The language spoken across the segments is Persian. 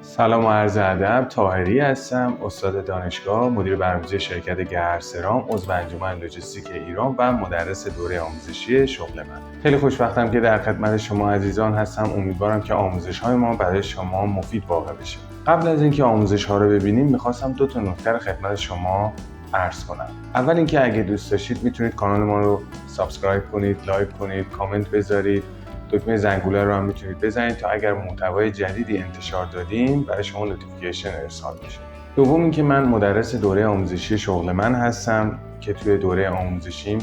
سلام و عرض ادب، طاهری هستم، استاد دانشگاه، مدیر برنامه‌ریزی شرکت گرسرام، عضو انجمن لوجستیک ایران و مدرس دوره آموزشی شغل من. خیلی خوشبختم که در خدمت شما عزیزان هستم. امیدوارم که آموزش‌های ما برای شما مفید واقع بشه. قبل از اینکه آموزش‌ها رو ببینیم، می‌خواستم 2 نکته رو خدمت شما عرض کنم. اول اینکه اگه دوست داشتید میتونید کانال ما رو سابسکرایب کنید، لایک کنید، کامنت بذارید. دکمه زنگوله رو هم میتونید بزنید تا اگر محتوای جدیدی انتشار دادیم برای شما نوتیفیکیشن ارسال بشه. دوم اینکه من مدرس دوره آموزشی شغل من هستم که توی دوره آموزشیم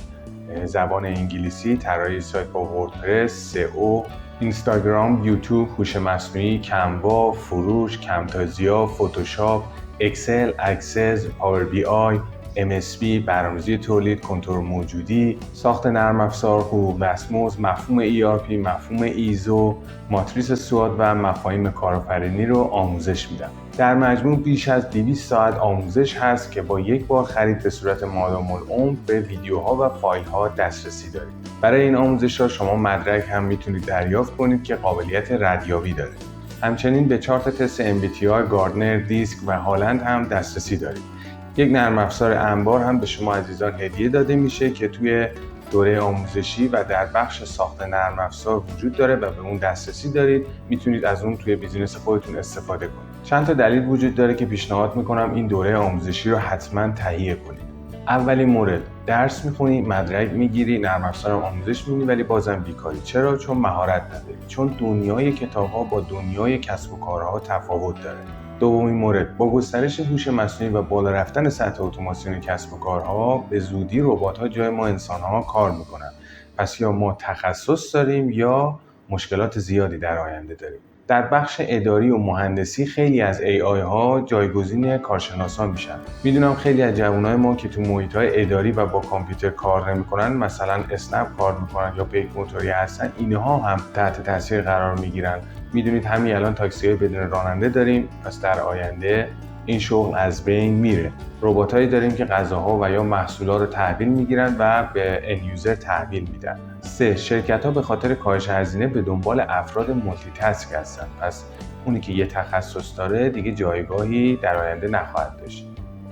زبان انگلیسی، طراحی سایت با وردپرس، سئو، اینستاگرام، یوتیوب، هوش مصنوعی، کنوا، فروش، کمتازیا، فتوشاپ، اکسل، اکسس، پاور بی آی، MSP، برنامه‌ریزی تولید، کنترل موجودی، ساخت نرم افزار، حقوق دستمزد، مفهوم ERP، مفهوم ایزو، ماتریس سواد و مفاهیم کارآفرینی رو آموزش میدم. در مجموع بیش از 200 ساعت آموزش هست که با یک بار خرید به صورت مادام العمر به ویدیوها و فایل‌ها دسترسی دارید. برای این آموزش‌ها شما مدرک هم میتونید دریافت کنید که قابلیت ردیابی داره. همچنین به چارت تست MBTI، گاردنر، دیسک و هالند هم دسترسی دارید. یک نرم افزار انبار هم به شما عزیزان هدیه داده میشه که توی دوره آموزشی و در بخش ساخت نرم افزار وجود داره و به اون دسترسی دارید. میتونید از اون توی بیزینس خودتون استفاده کنید. چند تا دلیل وجود داره که پیشنهاد میکنم این دوره آموزشی رو حتما تهیه کنید. اولین مورد، درس میخونی، مدرک میگیری، نرم افزار آموزش میبینی ولی بازم بیکاری. چرا؟ چون مهارت نداری. چون دنیای کتاب‌ها با دنیای کسب و کارها تفاوت داره. دومین مورد، با گسترش هوش مصنوعی و بالا رفتن سطح اتوماسیون کسب و کارها به زودی ربات‌ها جای ما انسان‌ها کار میکنن. پس یا ما تخصص داریم یا مشکلات زیادی در آینده داریم. در بخش اداری و مهندسی خیلی از AI ها جایگزین کارشناسان میشن. میدونم خیلی از جوانای ما که تو محیط‌های اداری و با کامپیوتر کار نمی‌کنن، مثلا اسنپ کار می‌کنن یا پیک موتوری هستن، اینها هم تحت تاثیر قرار می‌گیرن. میدونید همین الان تاکسی‌های بدون راننده داریم، پس در آینده این شغل از بین میره. رباتایی داریم که غذاها و یا محصولات رو تحویل میگیرن و به اند یوزر تحویل میدن. 3. شرکت‌ها به خاطر کاهش هزینه به دنبال افراد مولتی تاسک هستن. پس اونی که یه تخصص داره دیگه جایگاهی در آینده نخواهد داشت.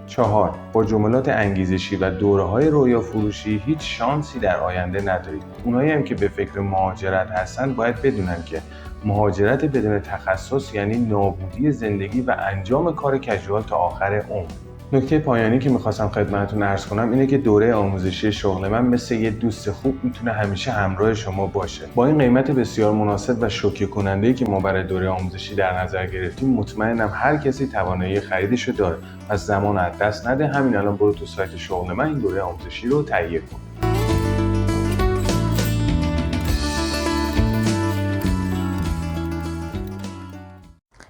4. با جملات انگیزشی و دوره‌های رویا فروشی هیچ شانسی در آینده ندارید. اونایی هم که به فکر مهاجرت هستن باید بدونن که مهاجرت بدون تخصص یعنی نابودی زندگی و انجام کار کژوال تا آخر عمر. نکته پایانی که میخواستم خدمتتون عرض کنم اینه که دوره آموزشی شغل من مثل یه دوست خوب میتونه همیشه همراه شما باشه. با این قیمت بسیار مناسب و شوکه کننده‌ای که ما برای دوره آموزشی در نظر گرفتیم، مطمئنم هر کسی توانایی خریدش رو داره. پس زمان از دست نده، همین الان برو تو سایت شغل من این دوره آموزشی رو تهیه کن.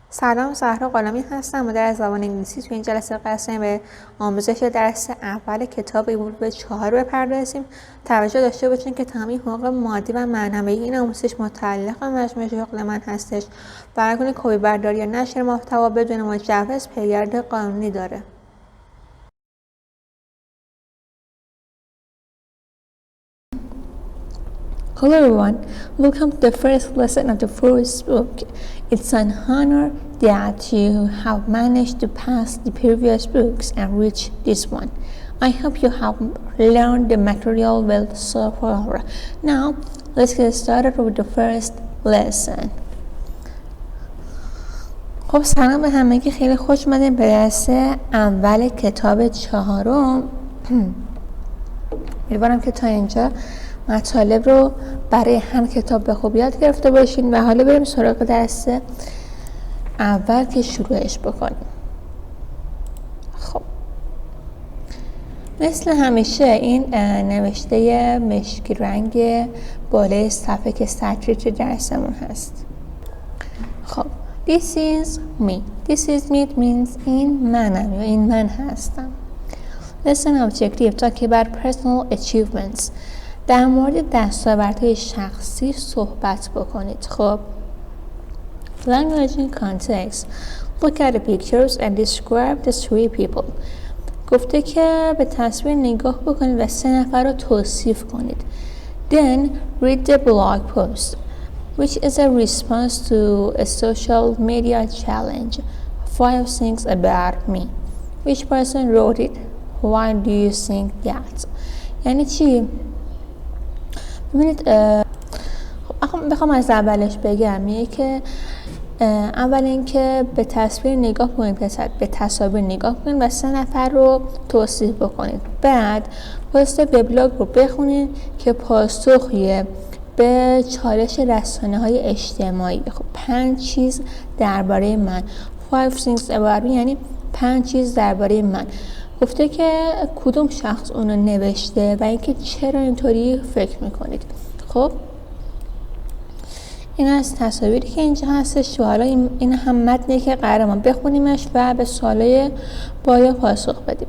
سلام، زهرا غلامی هستم، مدیر زبان انگلیسی. تو این جلسه قصد به آموزش درس اول کتاب به 4 بپردازیم. توجه داشته باشین که تمام حقوق مادی و معنوی این آموزش متعلق به مجموعه شغل من هستش و هر گونه کپی برداری یا نشر محتوا بدون مجوز پیگرد قانونی داره. Hello everyone, welcome to the first lesson of the first book. It's an honor that you have managed to pass the previous books and reach this one. I hope you have learned the material well so far. Now, let's get started with the first lesson. خب سلام به همگی، خیلی خوش اومدین به درس اول کتاب 4. امیدوارم که تا اینجا مطالب رو برای هم کتاب به خوبی یاد گرفته باشین و حالا بریم سراغ درس اول که شروعش بکنیم. خب مثل همیشه این نوشته مشکی رنگ بالای صفحه که سطر درسمون هست. خب This is me. This is me means این منم یا این من هستم. Lesson objective talk about personal achievements. در مورد دستاوردهای شخصی صحبت بکنید. خب language in context. Look at the pictures and describe the 3 people. گفته که به تصویر نگاه بکنید و 3 نفر رو توصیف کنید. Then read the blog post. which is a response to a social media challenge. 5 things about me. Which person wrote it? Why do you think that? یعنی چی؟ ببینید بخوام از اولش بگم میگه که اول اینکه به تصویر نگاه کنید، به تصاویر نگاه کنید و 3 نفر رو توصیف بکنید. بعد پست وبلاگ رو بخونید که پاسخیه به چالش رسانه‌های اجتماعی. خب 5 چیز درباره من. 5 things about me یعنی 5 چیز درباره من. گفته که کدوم شخص اونو نوشته و اینکه چرا اینطوری فکر میکنید. خب این از تصاویری که اینجا هستش و حالا این هم متنی که قراره ما بخونیمش و به سوالای بالا پاسخ بدیم.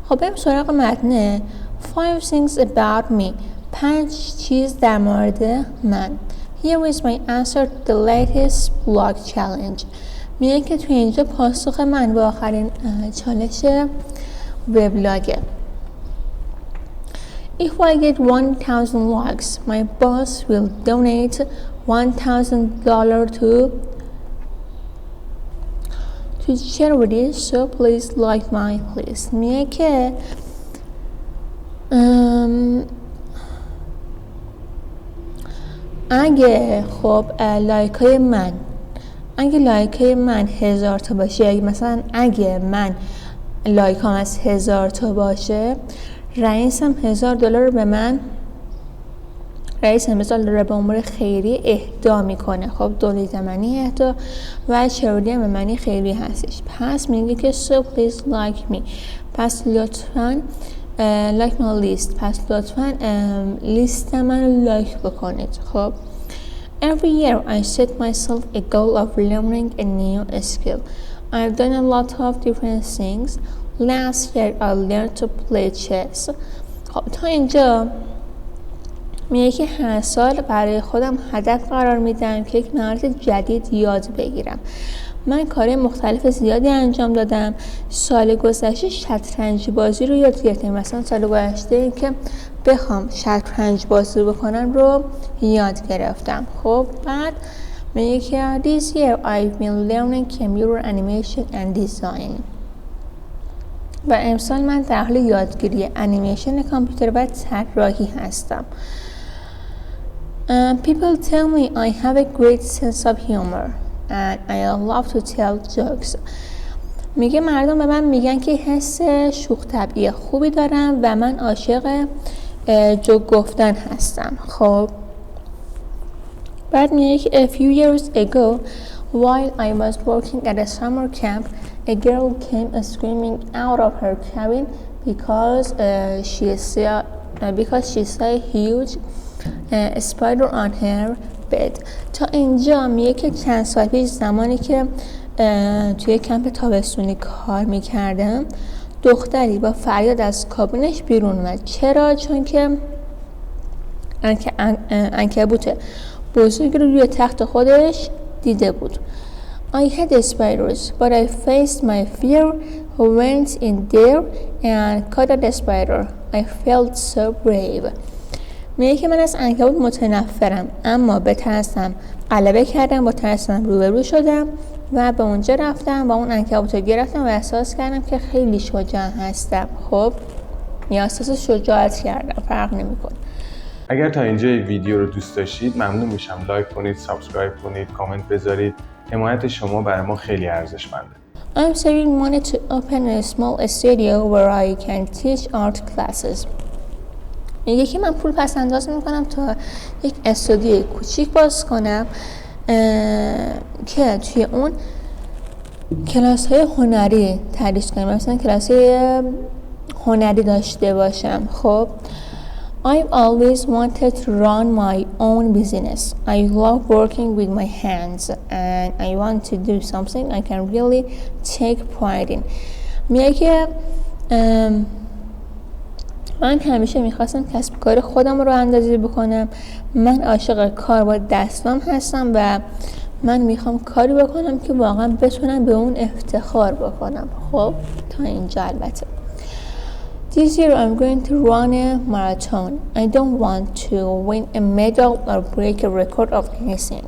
خب بریم سراغ متن. 5 things about me. 5 چیز در مورد من. Here is my answer to the latest blog challenge. میگه که توی اینجا پاسخ من به آخرین چالش وبلاگه. If I get 1,000 likes, my boss will donate $1,000 to charity, so please like my list. میگه که اگه خب لایک های من 1000 تا باشه، مثلا اگه من لایک هم از 1000 تا باشه، رئیسم $1000 به من به امور خیری اهدا میکنه. خب دولت زمانی اهدا و چریتی هم به معنی خیری هستش. پس میگه که so please like me. پس لطفاً like my list. پس لطفاً لیست من لایک بکنید. خب every year I set myself a goal of learning a new skill. I've done a lot of different things. Last year I learned to play chess. خب تا اینجا میگه که هر سال برای خودم هدف قرار میدم که یک مهارت جدید یاد بگیرم. من کارهای مختلف زیادی انجام دادم. سال گذشته شطرنج بازی رو یاد گرفتم. مثلا سال گذشته که بخوام شطرنج بازی بکنم رو یاد گرفتم. خب بعد میگه که this year I've been learning computer animation and design. و امسال من در حال یادگیری انیمیشن کامپیوتر و طراحی هستم. People tell me I have a great sense of humor and I love to tell jokes. میگه مردم به من میگن که حس شوخ طبعی خوبی دارم و من عاشق جوک گفتن هستم. خب بعد میگه که a few years ago while I was working at a summer camp, a girl came screaming out of her cabin because she saw a huge spider on her bed. تا اینجا میگه که چند سال پیش زمانی که توی کمپ تابستونی کار میکردم، دختری با فریاد از کابینش بیرون اومد. چرا؟ چون که عنکبوت بزرگی رو روی تخت خودش دیده بود. I had spiders, but I faced my fear, went in there and caught the spider. I felt so brave. میگه که من از عنکبوت متنفرم، اما به ترسم غلبه کردم، با ترسم روبرو شدم و به اونجا رفتم و اون عنکبوت رو گرفتم و احساس کردم که خیلی شجاع هستم. خب یا احساس شجاعت کردم، فرق نمیکنه. اگر تا اینجا ویدیو رو دوست داشتید ممنون میشم لایک کنید، سابسکرایب کنید، کامنت بذارید. حمایت شما برای ما خیلی ارزشمنده. I'm saving money to open a small studio where I can teach art classes. میگه که من پول پس انداز میکنم تا یک استودیوی کوچیک باز کنم که توی اون کلاس های هنری تدریس کنم، مثلا کلاس های هنری داشته باشم. خب I've always wanted to run my own business. I love working with my hands and I want to do something I can really take pride in. میگه که من همیشه میخواستم کسب کار خودم رو اندازی بکنم. من عاشق کار با دستام هستم و من میخوام کاری بکنم که واقعا بتونم به اون افتخار بکنم. خب تا اینجا البته. This year I'm going to run a marathon. I don't want to win a medal or break a record of anything.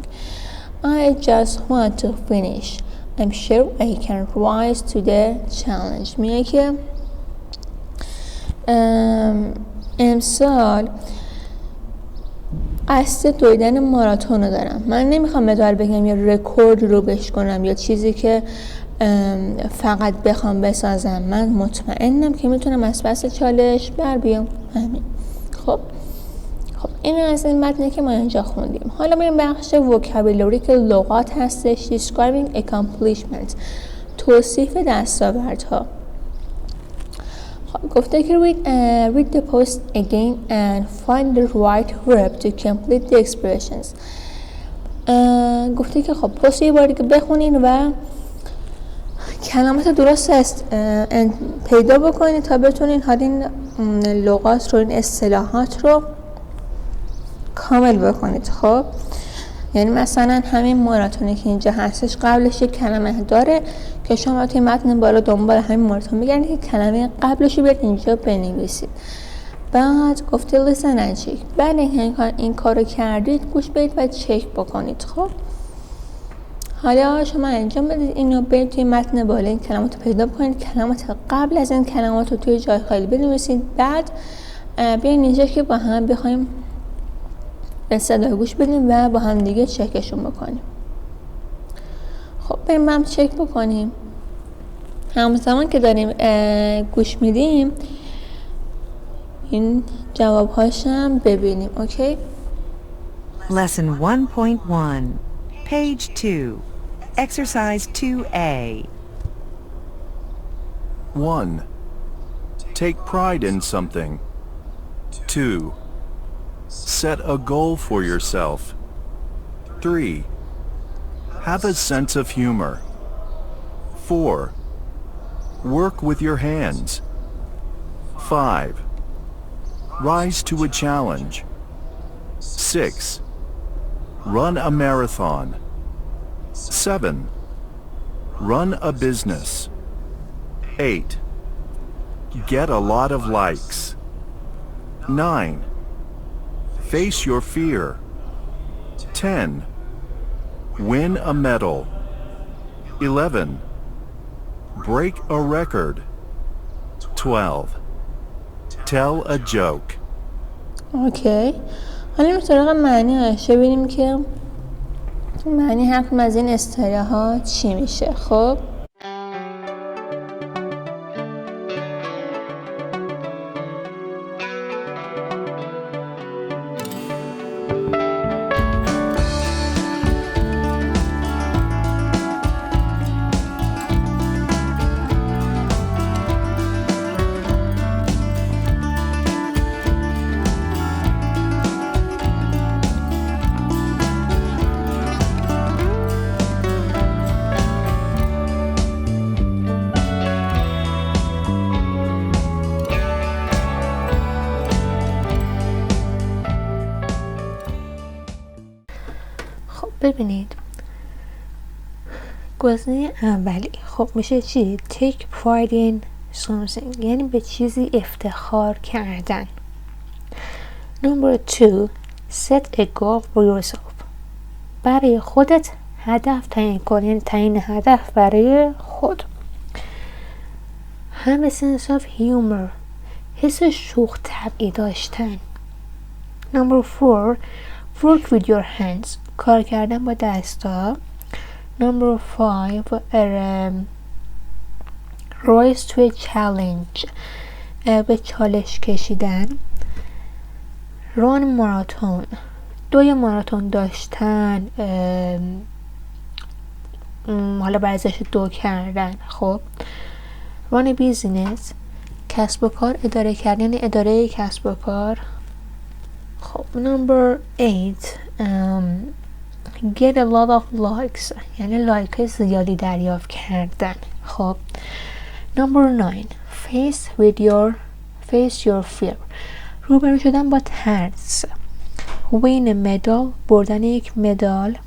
I just want to finish. I'm sure I can rise to the challenge. میگه که امسال قصد دویدن ماراتون رو دارم. من نمیخوام مدال بگم یا رکورد رو بشکنم یا چیزی که فقط بخوام بسازم. من مطمئنم که میتونم از پس چالش بر بیام. همین. خب این از این متنی که ما اینجا خوندیم. حالا میریم بخش وکابولری که لغات هستش. describing accomplishments، توصیف دستاوردها. گفته که read the post again and find the right verb to complete the expressions. گفته که خب پست یه بار دیگه بخونین و کلمات درست است پیدا بکنید تا بتونین این لغات رو، این اصطلاحات رو کامل بکنید. خب یعنی مثلا همین ماراتونی که اینجا هستش قبلش یک کلمه داره که شما توی متن بالا دنبال همین ماراتون میگردید که کلمه قبلش رو بیاد اینجا بنویسید. بعد گفته listen and check. بعد این کار رو کردید گوش بدید و چک بکنید. خب حالا شما انجام بدید اینو، برید توی متن بالا این کلمات رو پیدا بکنید، کلمات قبل از این کلمات رو توی جای خالی بنویسید. بعد بیاین اینجا که با هم بخوایم به صدا گوش بدیم و با هم دیگه چکشون بکنیم. خب بریم هم چک بکنیم. همزمان که داریم گوش میدیم این جوابهاشم ببینیم. اوکی؟ Lesson 1.1 Page 2 Exercise 2A 1. Take pride in something. 2. Set a goal for yourself. 3. Have a sense of humor. 4. Work with your hands. 5. Rise to a challenge. 6. Run a marathon. 7. Run a business. 8. Get a lot of likes. 9. Face your fear. 10. Win a medal. 11. Break a record. 12. Tell a joke. اوکی. حالا این سراغ معنی هاشه ببینیم که معنی هر کدوم از این اصطلاحات چی میشه. خب ببینید گزینه اولی خب میشه چی؟ take pride in something، یعنی به چیزی افتخار کردن. Number 2 set a goal for yourself، برای خودت هدف تعیین کن، یعنی تعیین هدف برای خود. Have a sense of humor، حس شوخ طبعی داشتن. Number 4 work with your hands، کار کردن با دستا. Number 5 rise to a challenge، به چالش کشیدن. run marathon، دوی ماراتون داشتن، حالا ورزش دو کردن. خب run a business، کسب و کار اداره کردن، یعنی اداره کسب و کار. خب number 8 get a lot of likes، یعنی لایک زیادی دریافت کردن. خب number 9 face your fear، روبرو شدن با ترس. win a medal، بردن یک مدال.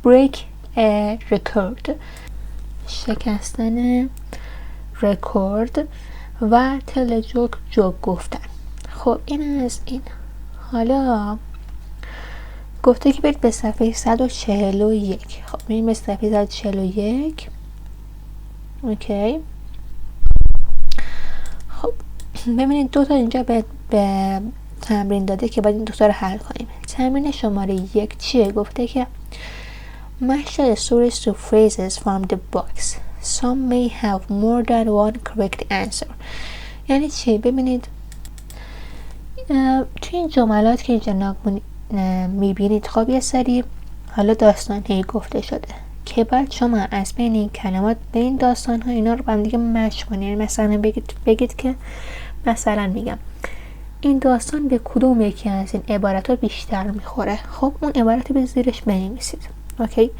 break a record، شکستن رکورد و تل جوک گفتن. خب این از این. حالا گفته که برید به صفحه 141. خب میریم به صفحه 141. اوکی. خب ببینید دو تا اینجا به تمرین داده که باید این دو تا رو حل کنیم. تمرین شماره 1 چیه؟ گفته که match the stories to phrases from the box. Some may have more than one correct answer. یعنی چی؟ ببینید توی این جملات که اینجا میبینید خب یه سری حالا داستانی گفته شده که بعد شما از بین این کلمات به این داستان ها اینا رو با هم دیگه مچ کنید. یعنی مثلا بگید که مثلا میگم این داستان به کدوم یکی از این عبارات ها بیشتر میخوره. خب اون عبارت به زیرش بنویسید. اوکی.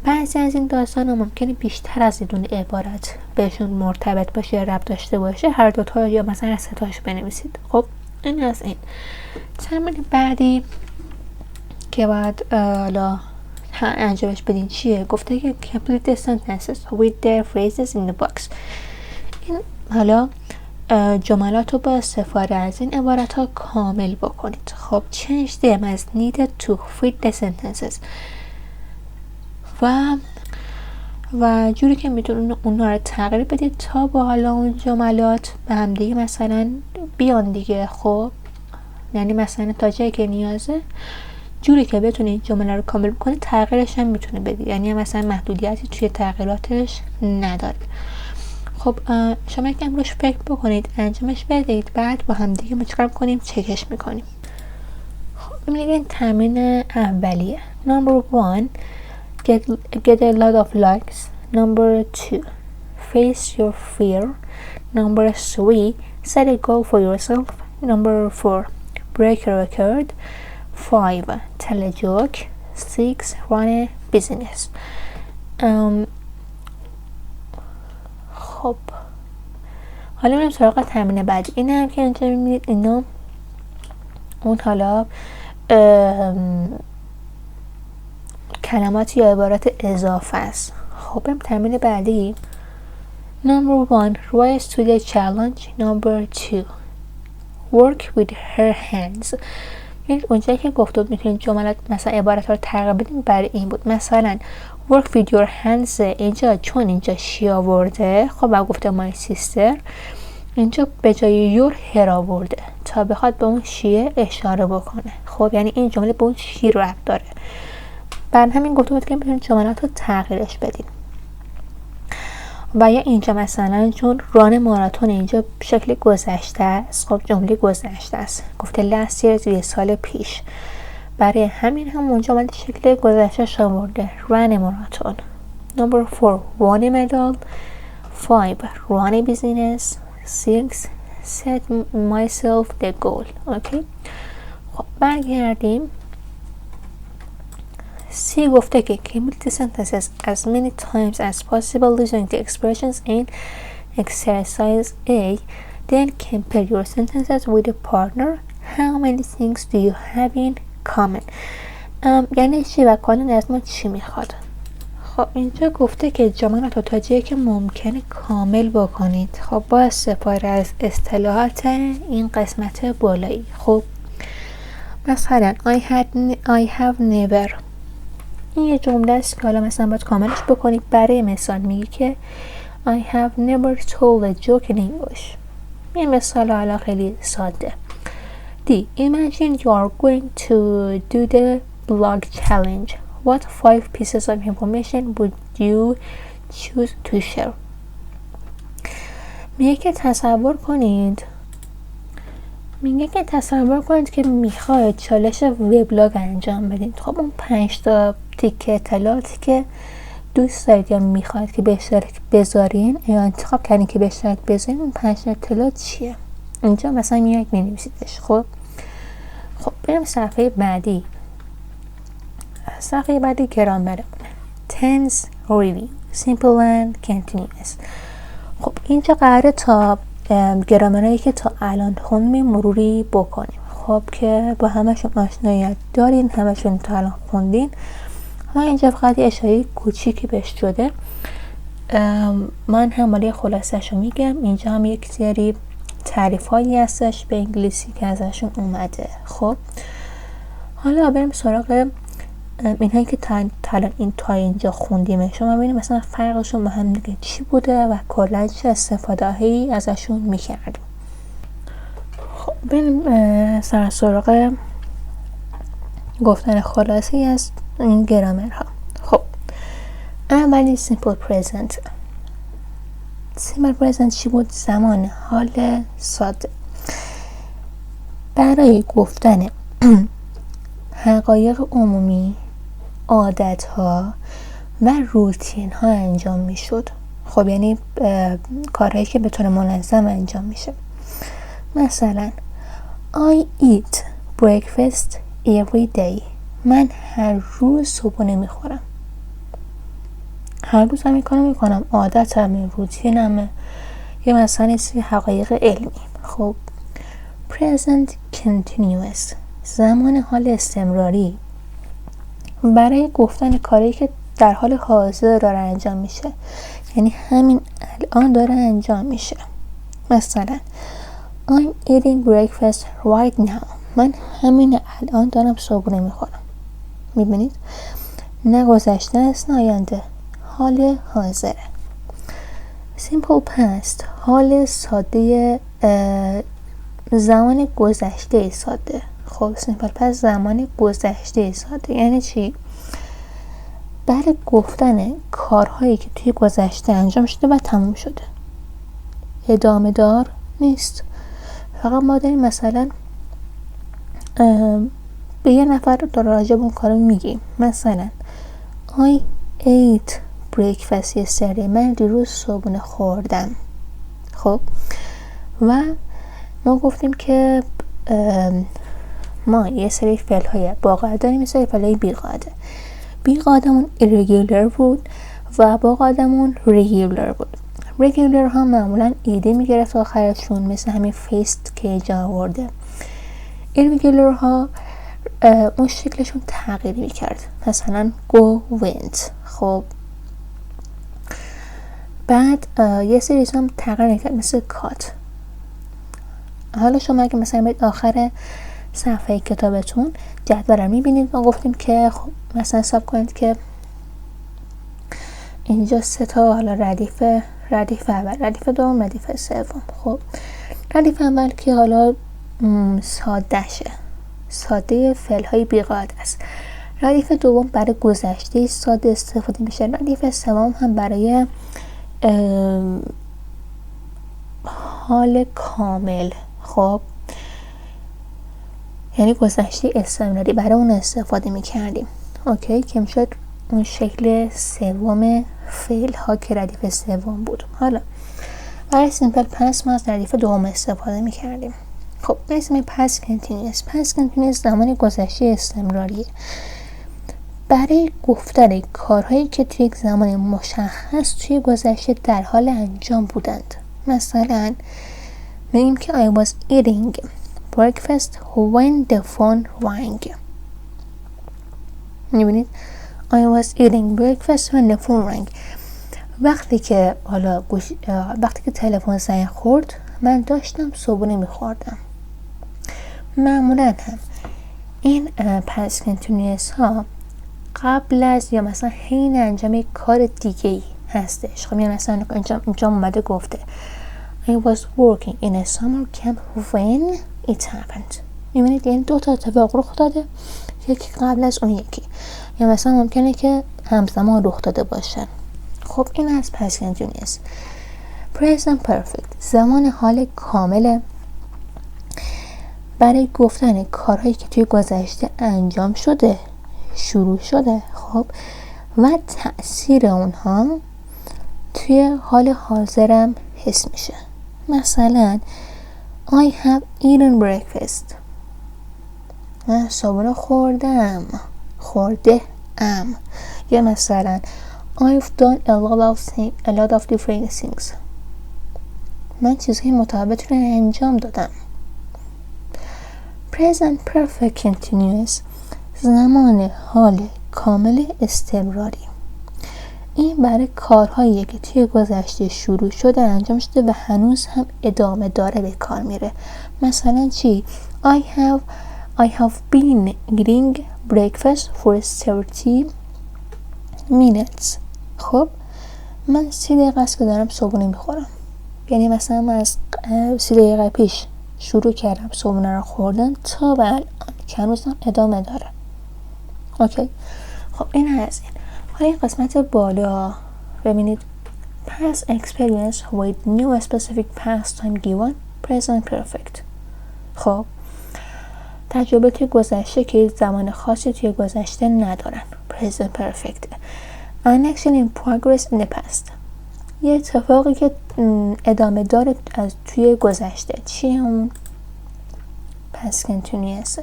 بعضی از این داستان ها ممکنه بیشتر از این عبارت بهشون مرتبط باشه یا ربط داشته باشه، هر دوتا یا مثلا سه تاش بنویسید. خب این از این. تمرین بعدی که باید حالا انجامش بدین چیه؟ گفته که complete the sentences with their phrases in the box. این حالا جملات رو با استفاده از این عبارت ها کامل بکنید. خب change them as needed to fit the sentences و جوری که میتونید اونها رو تغییر بدید تا با حالا اون جملات به هم دیگه مثلا بیان دیگه. خب یعنی مثلا تا جایی که نیازه جوری که بتونید جمله رو کامل بکنید تغییرش هم میتونه بدید. یعنی مثلا محدودیتی توی تغییراتش نداره. خب شما یکم روش فکر بکنید، انجامش بدید، بعد با هم دیگه ما چیکار کنیم؟ چکش میکنیم. خب ببینید این تمرین اولیه. Number 1 get a lot of likes. Number 2 face your fear. Number 3 set a goal for yourself. Number 4 break a record. 5 tell a joke. 6 run a business. خب حالا میریم سراغ تمرین بعدی. این هم که اینجا میبینید اینا اون حالا کلمات یا عبارات اضافه است. خب بریم تمرین بعدی. Number 1 rise to the challenge. Number 2 work with her hands. یعنی اونجایی که گفته بود میتونید جملات مثلا عبارت ها رو تغییر بدیم برای این بود. مثلا work with your hands اینجا چون اینجا شی آورده خب با گفته my sister اینجا به جای your her آورده تا بخواد به اون شیه اشاره بکنه. خب یعنی این جمله به اون شی ربط داره. بعد همین گفته بود که میتونید جملات رو تغییرش بدید. و یا اینجا مثلا چون ران ماراتون اینجا شکل گذشته است. خب جمله گذشته است. گفته last year یه سال پیش. برای همین هم اونجا باید شکل گذشته شامورده run marathon. Number 4 won a medal. 5 run a business. 6 set myself the goal. اوکی. خب برگردیم. C گفته که complete the sentences as many times as possible using the expressions in exercise A. Then compare your sentences with a partner. How many things do you have in common? یعنی چی و کانون از ما چی میخواد؟ خب اینجا گفته که جملات رو تا جایی که ممکنه کامل بکنید. خب با استفاده از اصطلاحات این قسمت بالایی. خب مثلا I have never این یه جمله است که حالا مثلا باید کاملش بکنید. برای مثال میگی که I have never told a joke in English. یه مثال حالا خیلی ساده. D. Imagine you are going to do the blog challenge. What 5 pieces of information would you choose to share? میگه که تصور کنید که میخواید چالش وبلاگ انجام بدید. خب اون 5 تا تیکه اطلاعاتی که دوست دارید یا میخواید که به اشتراک بذارین یا انتخاب کردین که به اشتراک بذارین، اون 5 تا اطلاعات چیه؟ اینجا مثلا میاد مینویسیدش. خب بریم صفحه بعدی. صفحه بعدی گرامر tense review simple and continuous. خب اینجا قراره تا گرامرهایی که تا الان خوندیم مروری بکنیم. خب که با همشون آشناییت دارین، همشون تا الان خوندین. ما اینجا فقط یه اشاره کوچیکی بهش شده. من هم مالی خلاصش رو میگم. اینجا هم یک سری تعریف هایی هستش به انگلیسی که ازشون اومده. خب حالا بریم سراغ اینهایی که تا اینجا خوندیم. شما ببینید مثلا فرقشون با هم دیگه چی بوده و کلا چه استفاده هایی ازشون میکردیم. خب بریم سراغ گفتن خلاصی از این گرامرها. خب اولی simple present. simple present چی بود؟ زمان حال ساده. برای گفتن حقایق عمومی، عادت ها و روتین ها انجام می شد. خب یعنی کارهایی که به طور منظم انجام میشه. مثلا I eat breakfast every day. من هر روز صبحونه میخورم. هر روز هم میکنم عادتمه، روتینمه، یا مثلا حقایق علمی. خب present continuous زمان حال استمراری برای گفتن کاری که در حال حاضر داره انجام میشه، یعنی همین الان داره انجام میشه. مثلا I'm eating breakfast right now. من همین الان دارم صبحونه میخورم. میبینید؟ نه گذشته است نه آینده، حال حاضره. simple past حال ساده، زمان گذشته ساده. خب simple past زمان گذشته ساده یعنی چی؟ برای گفتن کارهایی که توی گذشته انجام شده و تموم شده، ادامه دار نیست. فقط ما داریم مثلا به یه نفر داره راجع به اون کارو میگیم. مثلا I ate breakfast yesterday. من دیروز صبحونه خوردم. خب و ما گفتیم که ما یه سری فعل های با قاعده داریم، یه سری فعل های بی قاعده. بی قاعدمون irregular بود و با قاعدمون regular بود. regular ها معمولا ایده میگرفت آخرشون، مثل همین فیست که اینجا آورده. irregular ها اون شکلشون تغییر میکرد، مثلا go went. خب بعد یه سری هم تغییر میکرد، مثل cut. حالا شما اگه مثلا برید آخر صفحه کتابتون جدول رو میبینید. ما گفتیم که خب مثلا حساب کنید که اینجا 3 تا حالا ردیف اول، ردیف دوم، ردیف سوم. خب ردیف اول که حالا ساده فعل های بی قاعده است. ردیف دوم برای گذشته ساده استفاده میشه. ردیف سوم هم برای حال کامل. خب یعنی گذشته استمراری، برای اون استفاده میکردیم. اوکی که میشد اون شکل سوم فعل ها که ردیف سوم بود. حالا برای سیمپل پس ما از ردیف دوم استفاده میکردیم. خب اسم پس کنتینیوس زمان گذشته استمراریه برای گفتن کارهایی که توی یک زمان مشخص توی گذشته در حال انجام بودند. مثلا میگیم که I was eating breakfast when the phone rang. میبینید I was eating breakfast when the phone rang. وقتی که تلفن زنگ خورد من داشتم صبحونه میخوردم. معمولا هم این پس کنتینیوس ها قبل از یا مثلا حین انجام یک کار دیگه ای هستش. خب یعنی مثلا اینجا اومده گفته I was working in a summer camp when it happened. میبینید یعنی 2 تا اتفاق رخ داده، یکی قبل از اون یکی، یا مثلا ممکنه که همزمان رخ داده باشن. خب این از پس کنتینیوس. present perfect زمان حال کامله برای گفتن کارهایی که توی گذشته انجام شده، شروع شده، خب و تأثیر اونها توی حال حاضرم حس میشه. مثلا I have eaten breakfast. من صبحونه خورده ام. یا مثلا I've done a lot of different things. من چیزهای متفاوت رو انجام دادم. present perfect continuous زمان حال کامل استمراری. این برای کارهاییه که توی گذشته شروع شده، انجام شده و هنوز هم ادامه داره به کار میره. مثلا چی؟ I have been eating breakfast for 30 minutes. خب من 30 دقیقه است که دارم صبحونه میخورم. یعنی مثلا من از 30 دقیقه پیش شروع کردم صبحونه رو خوردن تا به الان که هنوز هم ادامه داره. اوکی. خب این از این. حالا این قسمت بالا ببینید past experience with no specific past time given present perfect. خب تجربه توی گذشته که زمان خاصی توی گذشته ندارن present perfect. An action in progress in the past. یه اتفاقی که ادامه داره از توی گذشته. چیه اون؟ past continuous.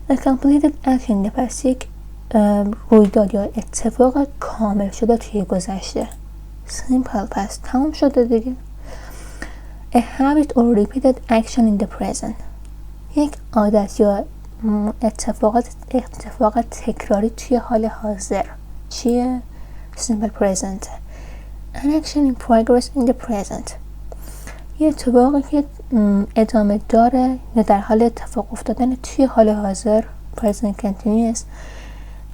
A completed action in the past. یک رویداد یا اتفاق کامل شده توی گذشته. simple past. تمام شده دیگه. A habit or repeated action in the present. یک عادت یا اتفاق تکراری توی حال حاضر. چیه؟ simple present. An action in progress in the present. یه اتفاقی که ادامه داره یا در حال اتفاق افتادن توی حال حاضر present continuous.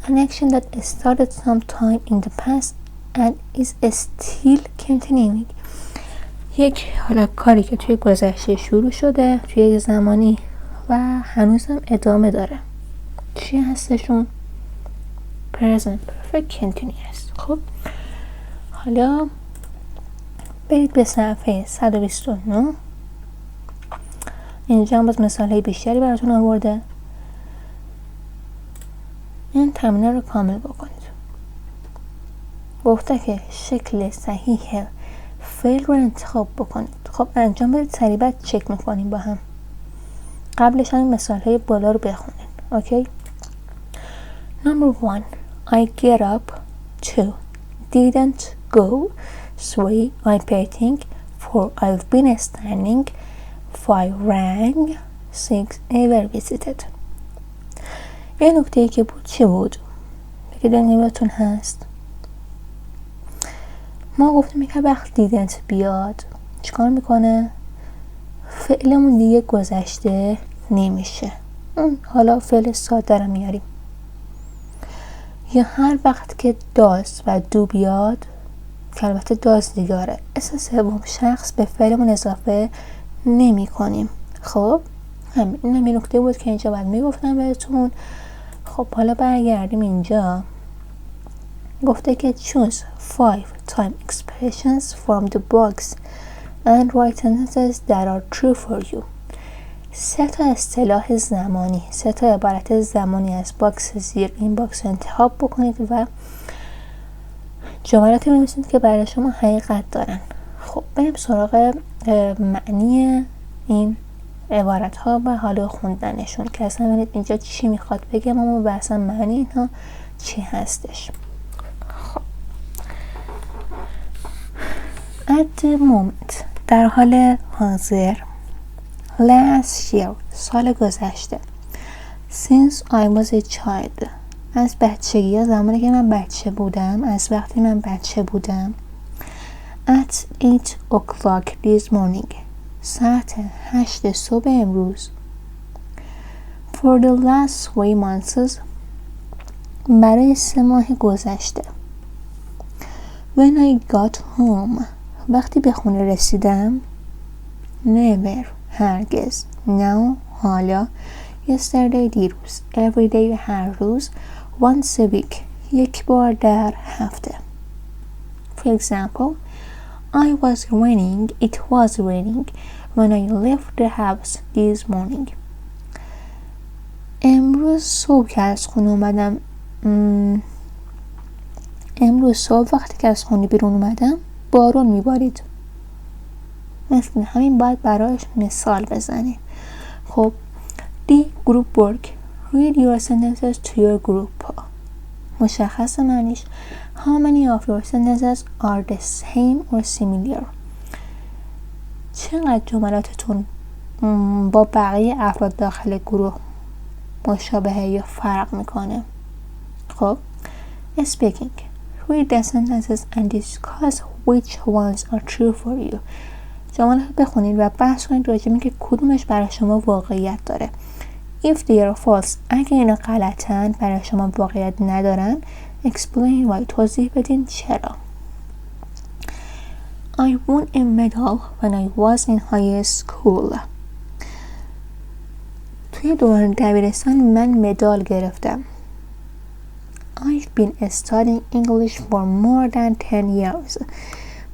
An action that started sometime in the past and is still continuing. یک حالا کاری که توی گذشته شروع شده توی یک زمانی و هنوز هم ادامه داره. چی هستشون؟ present perfect continuous. خب حالا برید به صفحه 129. اینجا هم باز مثالهای بیشتری براتون آورده. این تمرین رو کامل بکنید. گفته که شکل صحیح فعل رو انتخاب بکنید. خب انجام بدید، سریع بعد چک میکنیم با هم. قبلش هم مثالهای بالا رو بخونید. اوکی. Number 1. I get up. 2. Didn't go. 3. I painting. 4. I've been standing. 5. Rang. 6. Ever visited. یه نکته ای که بود چی بود؟ بگید نمیتون هست. ما گفتیم که وقت دیدنت بیاد چیکار میکنه؟ فعلمون دیگه گذشته نمیشه. حالا فعل ساده رو میاریم. یا هر وقت که داز و دو بیاد که البته داز دیگاره اسم سوم شخص به فعلمون اضافه نمی کنیم. خب این نکته بود که اینجا باید میگفتم بهتون. خب حالا برگردیم اینجا. گفته که choose 5 time expressions from the box and write sentences that are true for you. 3 تا اصطلاح زمانی، 3 تا عبارت زمانی از باکس زیر این باکس انتخاب بکنید و جملاتی بنویسید که برای شما حقیقت دارن. خب بریم سراغ معنی این عبارت ها و حالا خوندنشون که اصلا ببینید اینجا چی میخواد بگم و اصلا معنی اینها چی هستش. خب at the moment در حال حاضر. last year سال گذشته. since I was a child از بچگی یا زمانی که من بچه بودم، از وقتی من بچه بودم. at 8 o'clock this morning ساعت 8 صبح امروز. for the last 3 months برای 3 ماه گذشته. when I got home وقتی به خونه رسیدم. never هرگز. now حالا. yesterday دیروز. every day هر روز. once a week یک بار در هفته. for example I was raining. It was raining when I left the house this morning. امروز صبح که از خونه اومدم. امروز صبح وقتی که از خونه بیرون اومدم بارون میبارید. مثل همین باید برایش مثال بزنید. خب دی group work read your sentences to your group. مشخص معنیش how many of your sentences are the same or similar. چقدر جملاتتون با بقیه افراد داخل گروه مشابهه یا فرق میکنه. خب speaking Read the sentences and discuss which ones are true for you. جملات بخونید و بحث کنید راجع به که کدومش برای شما واقعیت داره. If they are false, اگه اینا غلطن، برای شما واقعیت ندارن، explain why. توضیح بدین چرا. I won a medal when I was in high school. توی دوران دبیرستان من مدال گرفتم. I've been studying English for more than 10 years.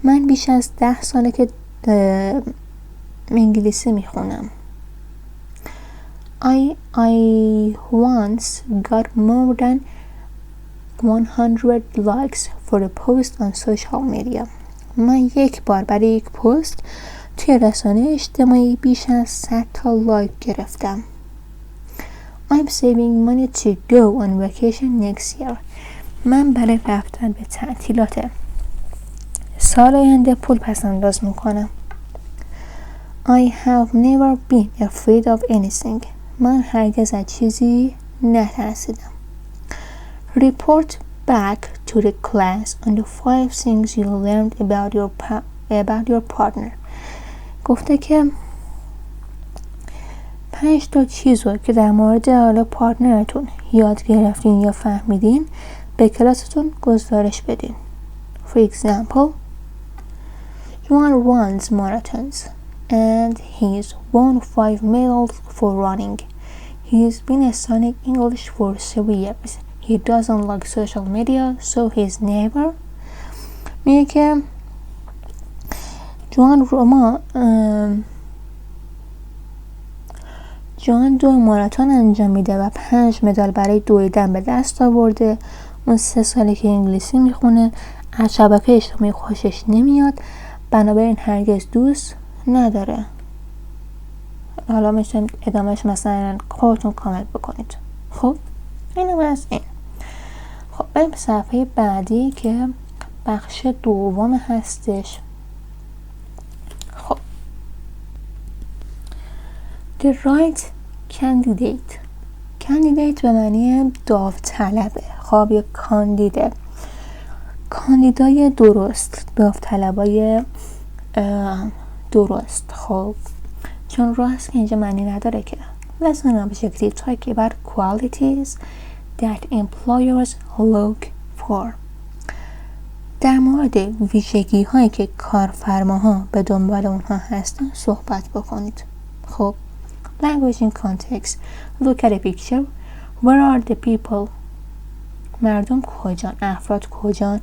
من بیش از 10 ساله که انگلیسی میخونم. I once got more than 100 likes for a post on social media. من یک بار برای یک پست توی رسانه اجتماعی بیش از 100 تا لایک گرفتم. I'm saving money to go on vacation next year. من برای رفتن به تعطیلات سال آینده پول پس انداز میکنم. I have never been afraid of anything. من هرگز از چیزی نترسیدم. Report back to the class on the 5 things you learned about your partner. گفته که 5 تا چیز رو که در مورد حالا پارتنرتون یاد گرفتین یا فهمیدین به کلاستون گزارش بدین. For example, John runs marathons and he's won 5 medals for running. He's been studying English for 7 years. He doesn't like social media, so his neighbor میگه که جان 2 ماراتون انجام میده و 5 مدال برای دویدن به دست آورده. اون 3 ساله که انگلیسی میخونه، از شبکه اجتماعی خوشش نمیاد، بنابراین هرگز دوست نداره. حالا میشه ادامهش مثلا خودتون کامنت بکنید. خب اینو از این. خب بریم به صفحه بعدی که بخش دوم هستش. خب The right candidate. candidate به معنی داوطلبه. خب یا کاندیده، کاندیدای درست، داوطلبای درست. خب چون راست که اینجا معنی نداره که. Lesson به شکلی talk about qualities that employers look for. در مورد ویژگی هایی که کارفرماها به دنبال اونها هستن صحبت بکنید. خب language in context. Look at a picture. Where are the people? مردم کجان؟ افراد کجان؟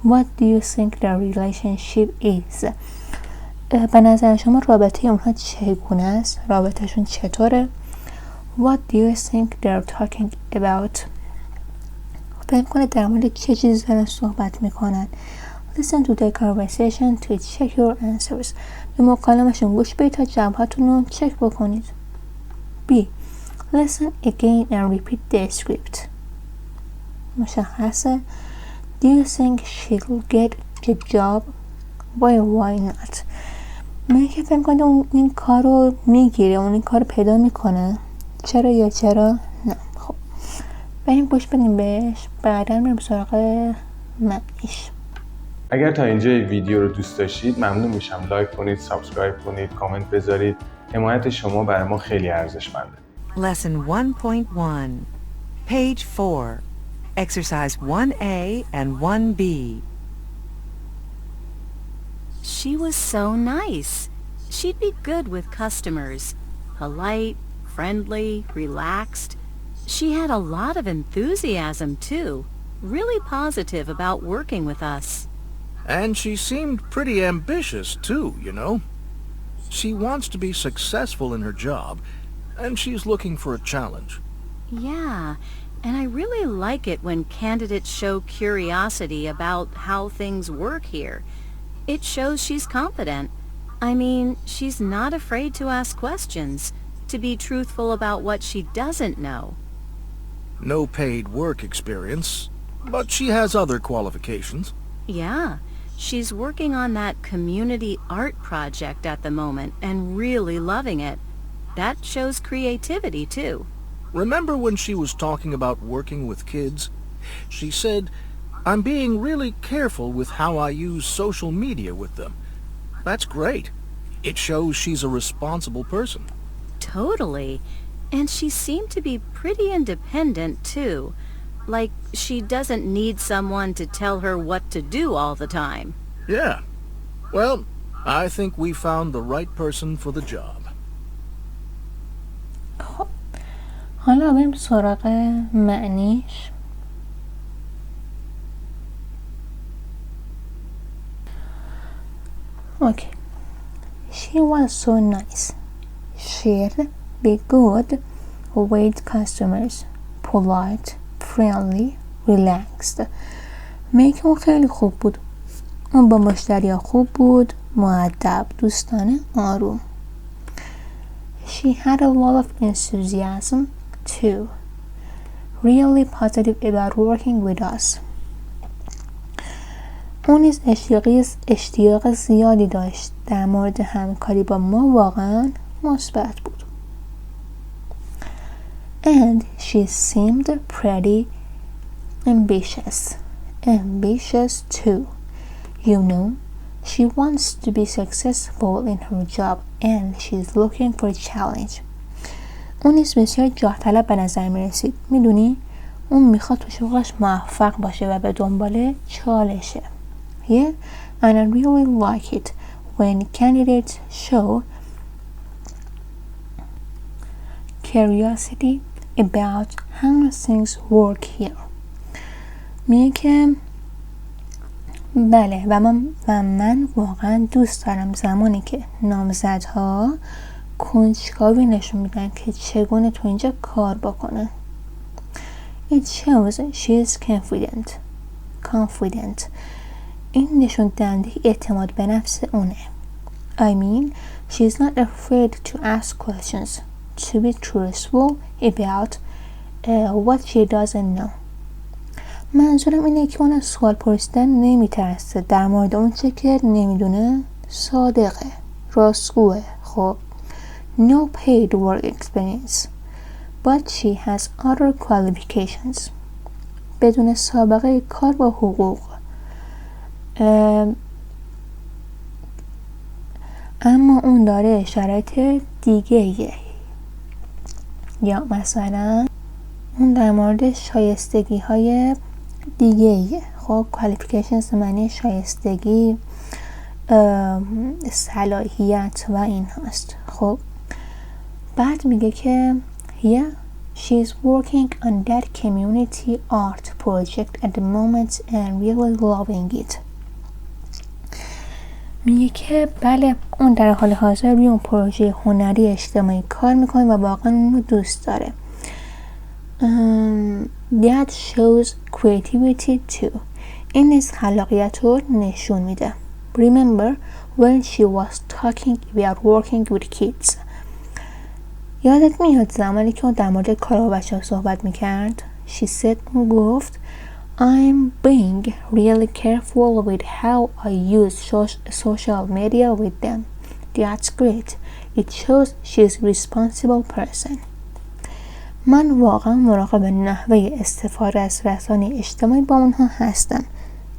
What do you think their relationship is? به نظر شما رابطه اونها چگونه است؟ رابطهشون چطوره؟ What do you think they're talking about? فکر کنید در مورد چه چیزی دارن صحبت میکنن. Listen to the conversation to check your answers. به مکالمه‌شون گوش بدید تا جواباتون رو چک بکنید. B. Listen again and repeat the script. مشخصه. Do you think she'll get the job? Why not? من که فکر کنید اون این کار رو میگیره، اون این کار رو پیدا میکنه. چرا یا چرا نه. خب بریم گوش بدیم بهش، بعدا بریم سراغ معنیش. اگر تا اینجا ویدیو رو دوست داشتید ممنون میشم لایک کنید، سابسکرایب کنید، کامنت بذارید. حمایت شما برای ما خیلی ارزشمنده. Lesson 1.1, Page 4, Exercise 1A and 1B. She was so nice. She'd be good with customers. Polite, friendly, relaxed. She had a lot of enthusiasm too. Really positive about working with us. And she seemed pretty ambitious too, you know. She wants to be successful in her job, and she's looking for a challenge. Yeah, and I really like it when candidates show curiosity about how things work here. It shows she's confident. I mean, she's not afraid to ask questions, to be truthful about what she doesn't know. No paid work experience, but she has other qualifications. Yeah, she's working on that community art project at the moment and really loving it. That shows creativity too. Remember when she was talking about working with kids? She said, I'm being really careful with how I use social media with them. That's great. It shows she's a responsible person. Totally. And she seemed to be pretty independent, too. Like she doesn't need someone to tell her what to do all the time. Yeah. Well, I think we found the right person for the job. خب حالا بریم سراغ معنیش. Okay. She was so nice. She'd be good with customers. Polite, friendly, relaxed. میگه اون خیلی خوب بود. اون با مشتریا خوب بود، مؤدب، دوستانه، آروم. She had a lot of enthusiasm too. Really positive about working with us. اون نیز اشتیاق زیادی داشت در مورد همکاری با ما، واقعا مثبت بود. And she seemed pretty ambitious. Ambitious too. You know, she wants to be successful in her job and she's looking for a challenge. اون نیز بسیار جاه طلب به نظر می رسید. میدونی؟ اون میخواد تو شغلش موفق باشه و به دنبال چالشه. Yeah, and I really like it when candidates show curiosity about how things work here. میگه که بله و من واقعا دوست دارم زمانی که نامزدها کنجکاوی نشون میدن که چگونه تو اینجا کار بکنن. It shows she is confident. این نشون دهنده اعتماد به نفس اونه. I mean, she's not afraid to ask questions, to be truthful about what she doesn't know. منظورم اینه که اون از سوال پرسیدن نمیترسه، در مورد اون چه که نمیدونه صادقه، راستگوه. خب no paid work experience but she has other qualifications. بدون سابقه کار با حقوق، اما اون داره شرایط دیگه. یا مثلا اون در مورد شایستگی های دیگه. خب qualifications معنی شایستگی، صلاحیت و این هست. خب بعد میگه که yeah, she's working on that community art project at the moment and really loving it. میگه که بله اون در حال حاضر روی اون پروژه هنری اجتماعی کار میکنه و واقعا اون رو دوست داره. That shows creativity too. این نیز خلاقیت رو نشون میده. Remember when she was talking about working with kids. یادت میاد زمانی که اون در مورد کار با بچه‌ها صحبت میکرد؟ She said گفت I'm being really careful with how I use social media with them. That's great. It shows she's a responsible person. من واقعا مراقب نحوه استفاده از رسانه اجتماعی با اونها هستم.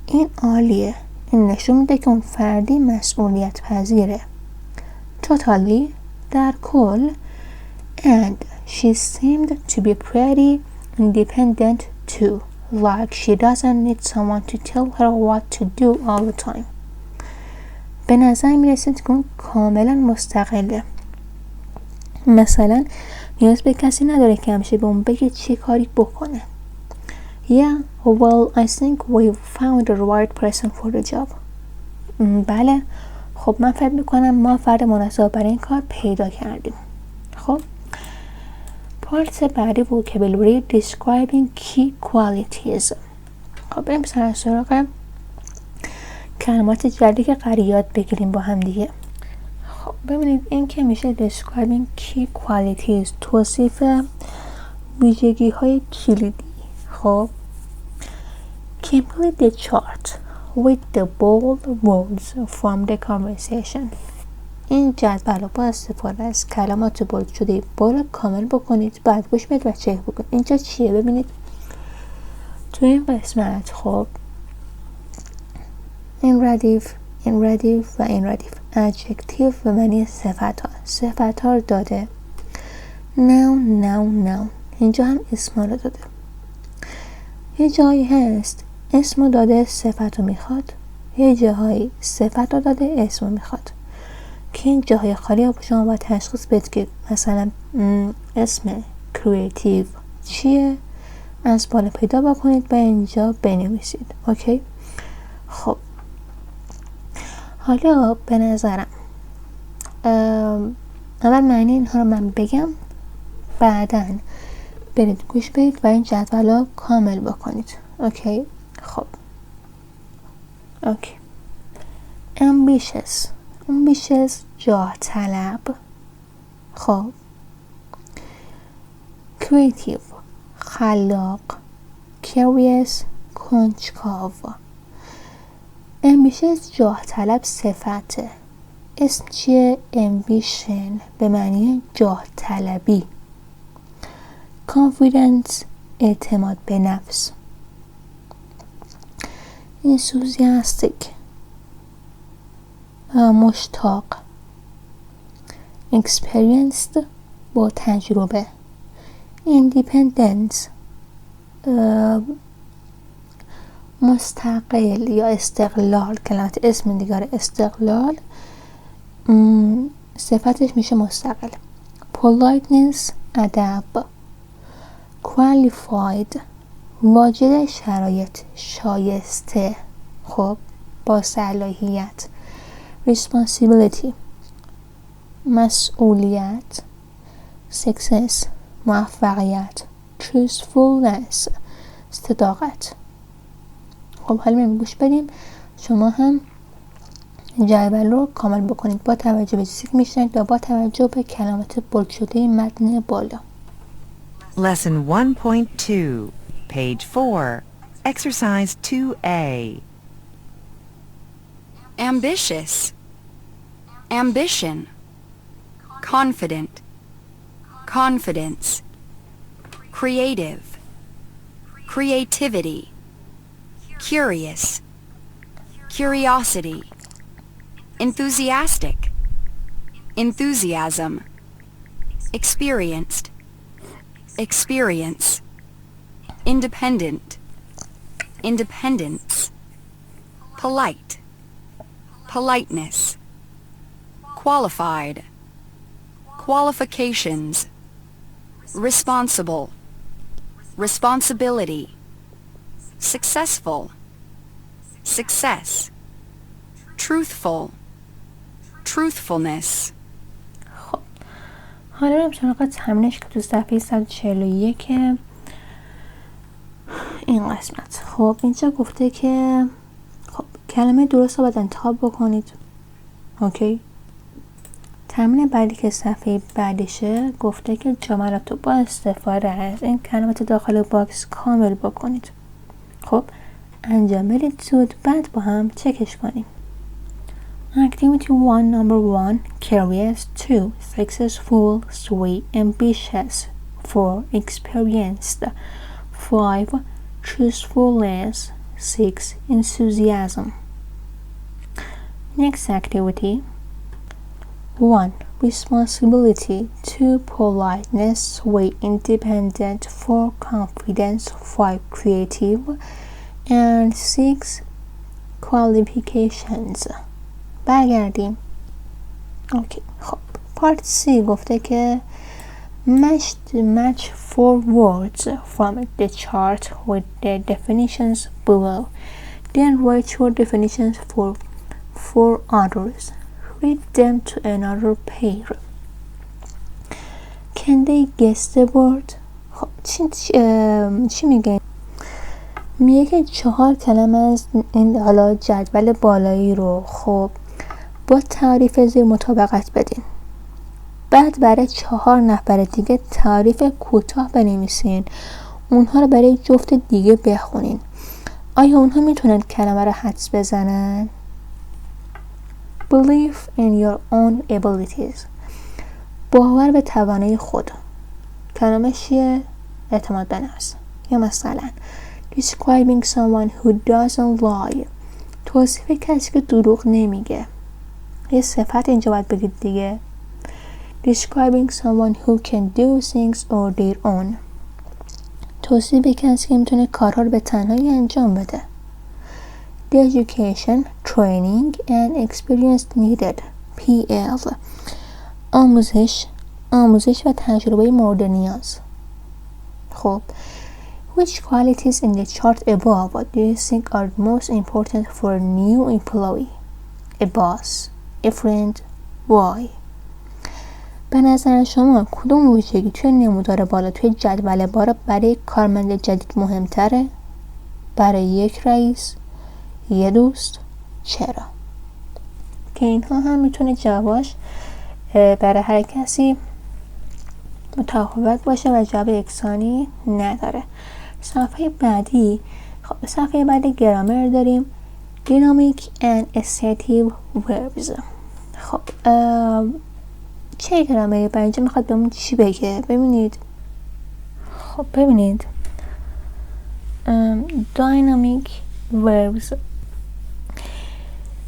این عالیه. این نشون میده که اون فردی مسئولیت پذیره. Totally. در کل. And she seemed to be pretty independent too. Like she doesn't need someone to tell her what to do all the time. به نظر میرسید که اون کاملا مستقله. مثلا نیاز به کسی نداره که همیشه به اون بگه چه کاری بکنه. Yeah, well, I think we found the right person for the job. بله، خب من فکر میکنم ما فرد مناسب برای این کار پیدا کردیم. خب پارت بعدی vocabulary describing key qualities. خب بریم سراغ کلمات جدیدی که قراره یاد بگیریم با هم دیگه. خب ببینید این که میشه describing key qualities، توصیف ویژگی های کلیدی. خب complete the chart with the bold words from the conversation. این جدول رو با استفاده از کلمات بولد شده بالا کامل بکنید. بعد گوش بدید و چک بکنید اینجا چیه. ببینید تو این قسمت خب این ردیف و این ردیف. adjective به معنی صفت ها رو داده. noun اینجا هم اسم رو داده. یه جایی هست اسم رو داده صفت رو میخواد، یه جاهایی صفت رو داده اسم رو میخواد که این جاهای خالی ها شما باید تشخیص بدید که مثلا اسم کریتیو چیه، از بالا پیدا بکنید و اینجا بنویسید. اوکی. خب حالا به نظرم اول معنی اینها رو من بگم، بعداً برید گوش بدید و این جدول رو کامل بکنید. اوکی. خب اوکی. ambitious جاه طلب. خب creative خلاق. curious کنجکاو. ambitious جاه طلب صفته. اسم چیه؟ ambition به معنی جاه طلبی. confidence اعتماد به نفس. enthusiastic مشتاق. experienced با تجربه. independent مستقل یا استقلال، کلمت اسم دیگر استقلال صفتش میشه مستقل. politeness ادب. qualified واجد شرایط، شایسته، خب با صلاحیت. responsibility مسئولیت. success موفقیت. truthfulness صداقت. خب حالا گوش بدیم، شما هم جدول رو کامل بکنید با توجه به چیزی که میشنید و با توجه به کلمات بولد شده متن بالا. Lesson 1.2, page 4, exercise 2A. Ambitious, ambition. Confident, confidence. Creative, creativity. Curious, curiosity. Enthusiastic, enthusiasm. Experienced, experience. Independent, independence. Polite, politeness. Qualified, qualifications. Responsible, responsibility. Successful, success. Truthful, truthfulness. خب حالا بریم سراغ تمرینش که تو صفحه 141 این قسمت. خب اینجا گفته که خب کلمه درست رو باید انتخاب بکنید. اوکی. تمرین بعدی که صفحه بعدیشه گفته که جملات رو با استفاده از این کلمات داخل باکس کامل بکنید. خب انجام بدید زود، بعد با هم چکش کنیم. Activity 1 number 1 curious. 2 successful. 3 ambitious. 4 experienced. 5 truthfulness. 6 enthusiasm. Next activity 1 responsibility. 2 politeness. 3 independent. 4 confidence. 5 creative and 6 qualifications. برگردیم. اوکی. خب پارت سی گفته که match 4 words from the chart with the definitions below. Then write your definitions for 4 others. Read them to another pair. Can they guess the word? خب چی میگه؟ میگه که 4 کلمه از این حالا جدول بالایی رو خب با تعریف زیر مطابقت بدین. بعد برای 4 نفر دیگه تعریف کوتاه بنویسین، اونها رو برای جفت دیگه بخونین. آیا اونها میتونن کلمه رو حدس بزنن؟ Believe in your own abilities. باور به توانایی خود. کلمه چیه؟ اعتماد به نفس. یا مثلا describing someone who doesn't lie. توصیف کسی که دروغ نمیگه. یه صفت اینجا باید بگید دیگه. Describing someone who can do things on their own. توصیف کسی که میتونه کارها رو به تنهایی انجام بده. The education, training and experience needed. PL. آموزش و تجربه مورد نیاز. خب Which qualities in the chart above do you think are most important for a new employee? A boss, a friend, why? به نظر شما کدوم ویژگی توی نمودار بالا توی جدول بالا برای کارمند جدید مهمتره؟ برای یک رئیس، یه دوست، چرا؟ که اینها هم میتونه جوابش برای هر کسی متفاوت باشه و جواب یکسانی نداره. صفحه بعدی گرامر داریم. Dynamic and assertive verbs. خب چه گرامری برای اینجا میخواد بهمون چی بگه؟ ببینید dynamic verbs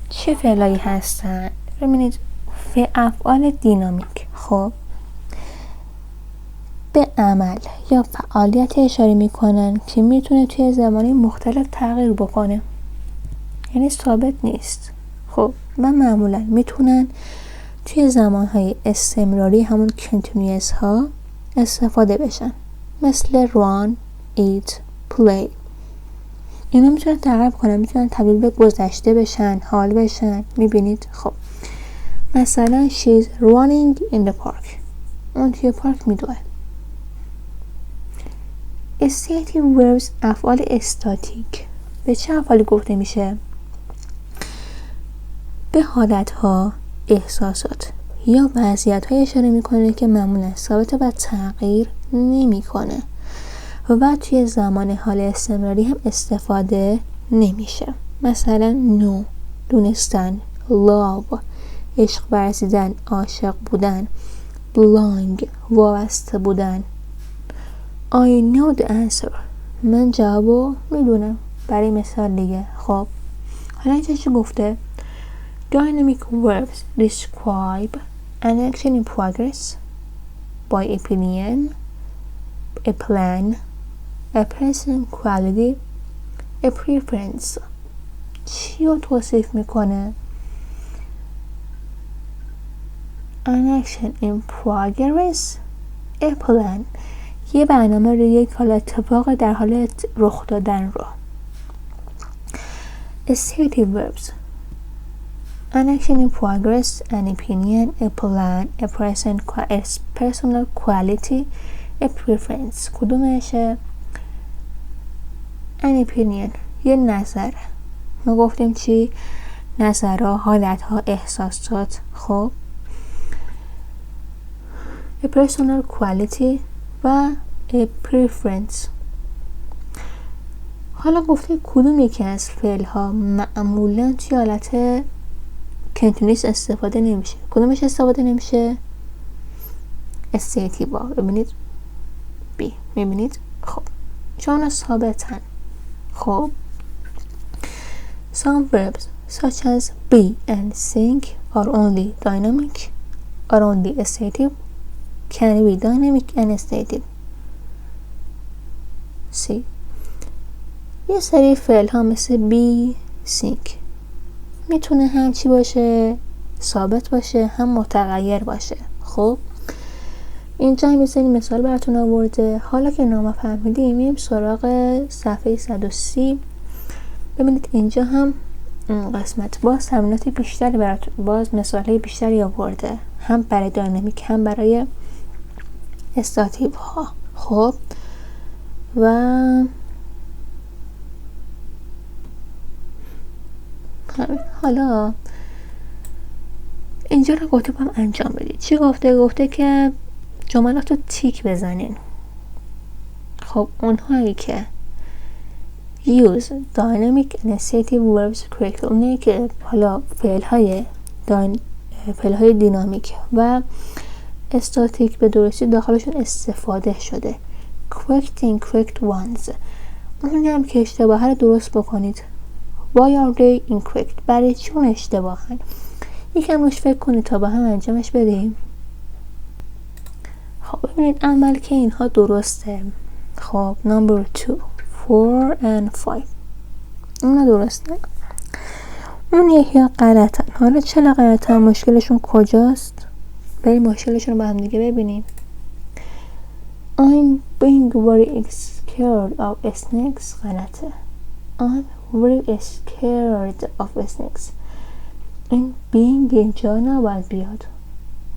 چه فعلایی هستن؟ ببینید افعال دینامیک خب به عمل یا فعالیت اشاره میکنن که میتونه توی زمانی مختلف تغییر بکنه، یعنی ثابت نیست. خب و معمولا میتونن توی زمانهای استمراری همون کنتینیوس ها استفاده بشن، مثل run, eat, play. اینا میتونن تغییر کنن، میتونن تبدیل به گذشته بشن، حال بشن. میبینید خب مثلا she's running in the park. اون توی پارک میدوه. Stative verbs افعال استاتیک به چه افعالی گفته میشه؟ به حالتها، احساسات یا وضعیت‌های اشاره میکنه که معمولا ثابت و تغییر نمیکنه و توی زمان حال استمراری هم استفاده نمیشه. مثلا know، دونستن، love، عشق ورزیدن، عاشق بودن، belong، وابسته بودن. I know the answer. من جوابو میدونم. برای مثال دیگه خب حالا اینجا چی گفته؟ Dynamic verbs describe an action in progress by opinion, a plan, a person quality, a preference. چی رو توصیف میکنه؟ An action in progress, a plan. یه برنامه رو، یک حال اتفاق در حال رخ دادن رو. Assertive verbs an action in progress, an opinion, a plan, a personal quality, a preference. کدومشه؟ an opinion یه نظر. ما گفتیم چی؟ نظرها، حالتها، احساسات. خب a personal quality و a preference. حالا گفته کدوم یکی از فعل ها معمولا توی حالت کنتینیوس استفاده نمیشه؟ کدومش استفاده نمیشه؟ استیتیوا. ببینید بی. میبینید خب چون ثابتن. خب some verbs such as be and think are only dynamic, are only assertive, can be dynamic and assertive. C. یه سری فعل ها مثل be, think میتونه هم چی باشه؟ ثابت باشه، هم متغیر باشه. خب اینجا هم یه مثال براتون آورده. حالا که نامه فهمیدیم میریم سراغ صفحه 130. ببینید اینجا هم قسمت باز تمرینات بیشتری براتون، باز مثالهای بیشتری آورده، هم برای دینامیک هم برای استاتیو ها. خب و حالا اینجا رو گفته با هم انجام بدید. چی گفته؟ گفته که جملات رو تیک بزنین. خب اونهایی که use dynamic and assertive verbs correctly، اونهایی که حالا فعلهای دینامیک و استاتیک به درستی داخلشون استفاده شده. correct and correct ones، اون هم که اشتباه رو درست بکنید. Why are they incorrect؟ برای چون اشتباهن؟ یکم روش فکر کنید تا با هم انجامش بدیم. خب ببینید اول که اینها درسته. خب number 2 4 and 5 اینا درسته. اون یکی ها غلطن. حالا چرا غلطن؟ مشکلشون کجاست؟ بریم مشکلشون رو با هم دیگه ببینیم. I'm being very scared of snakes غلطه. I'm very scared of snakes. این being اینجا نباید بیاد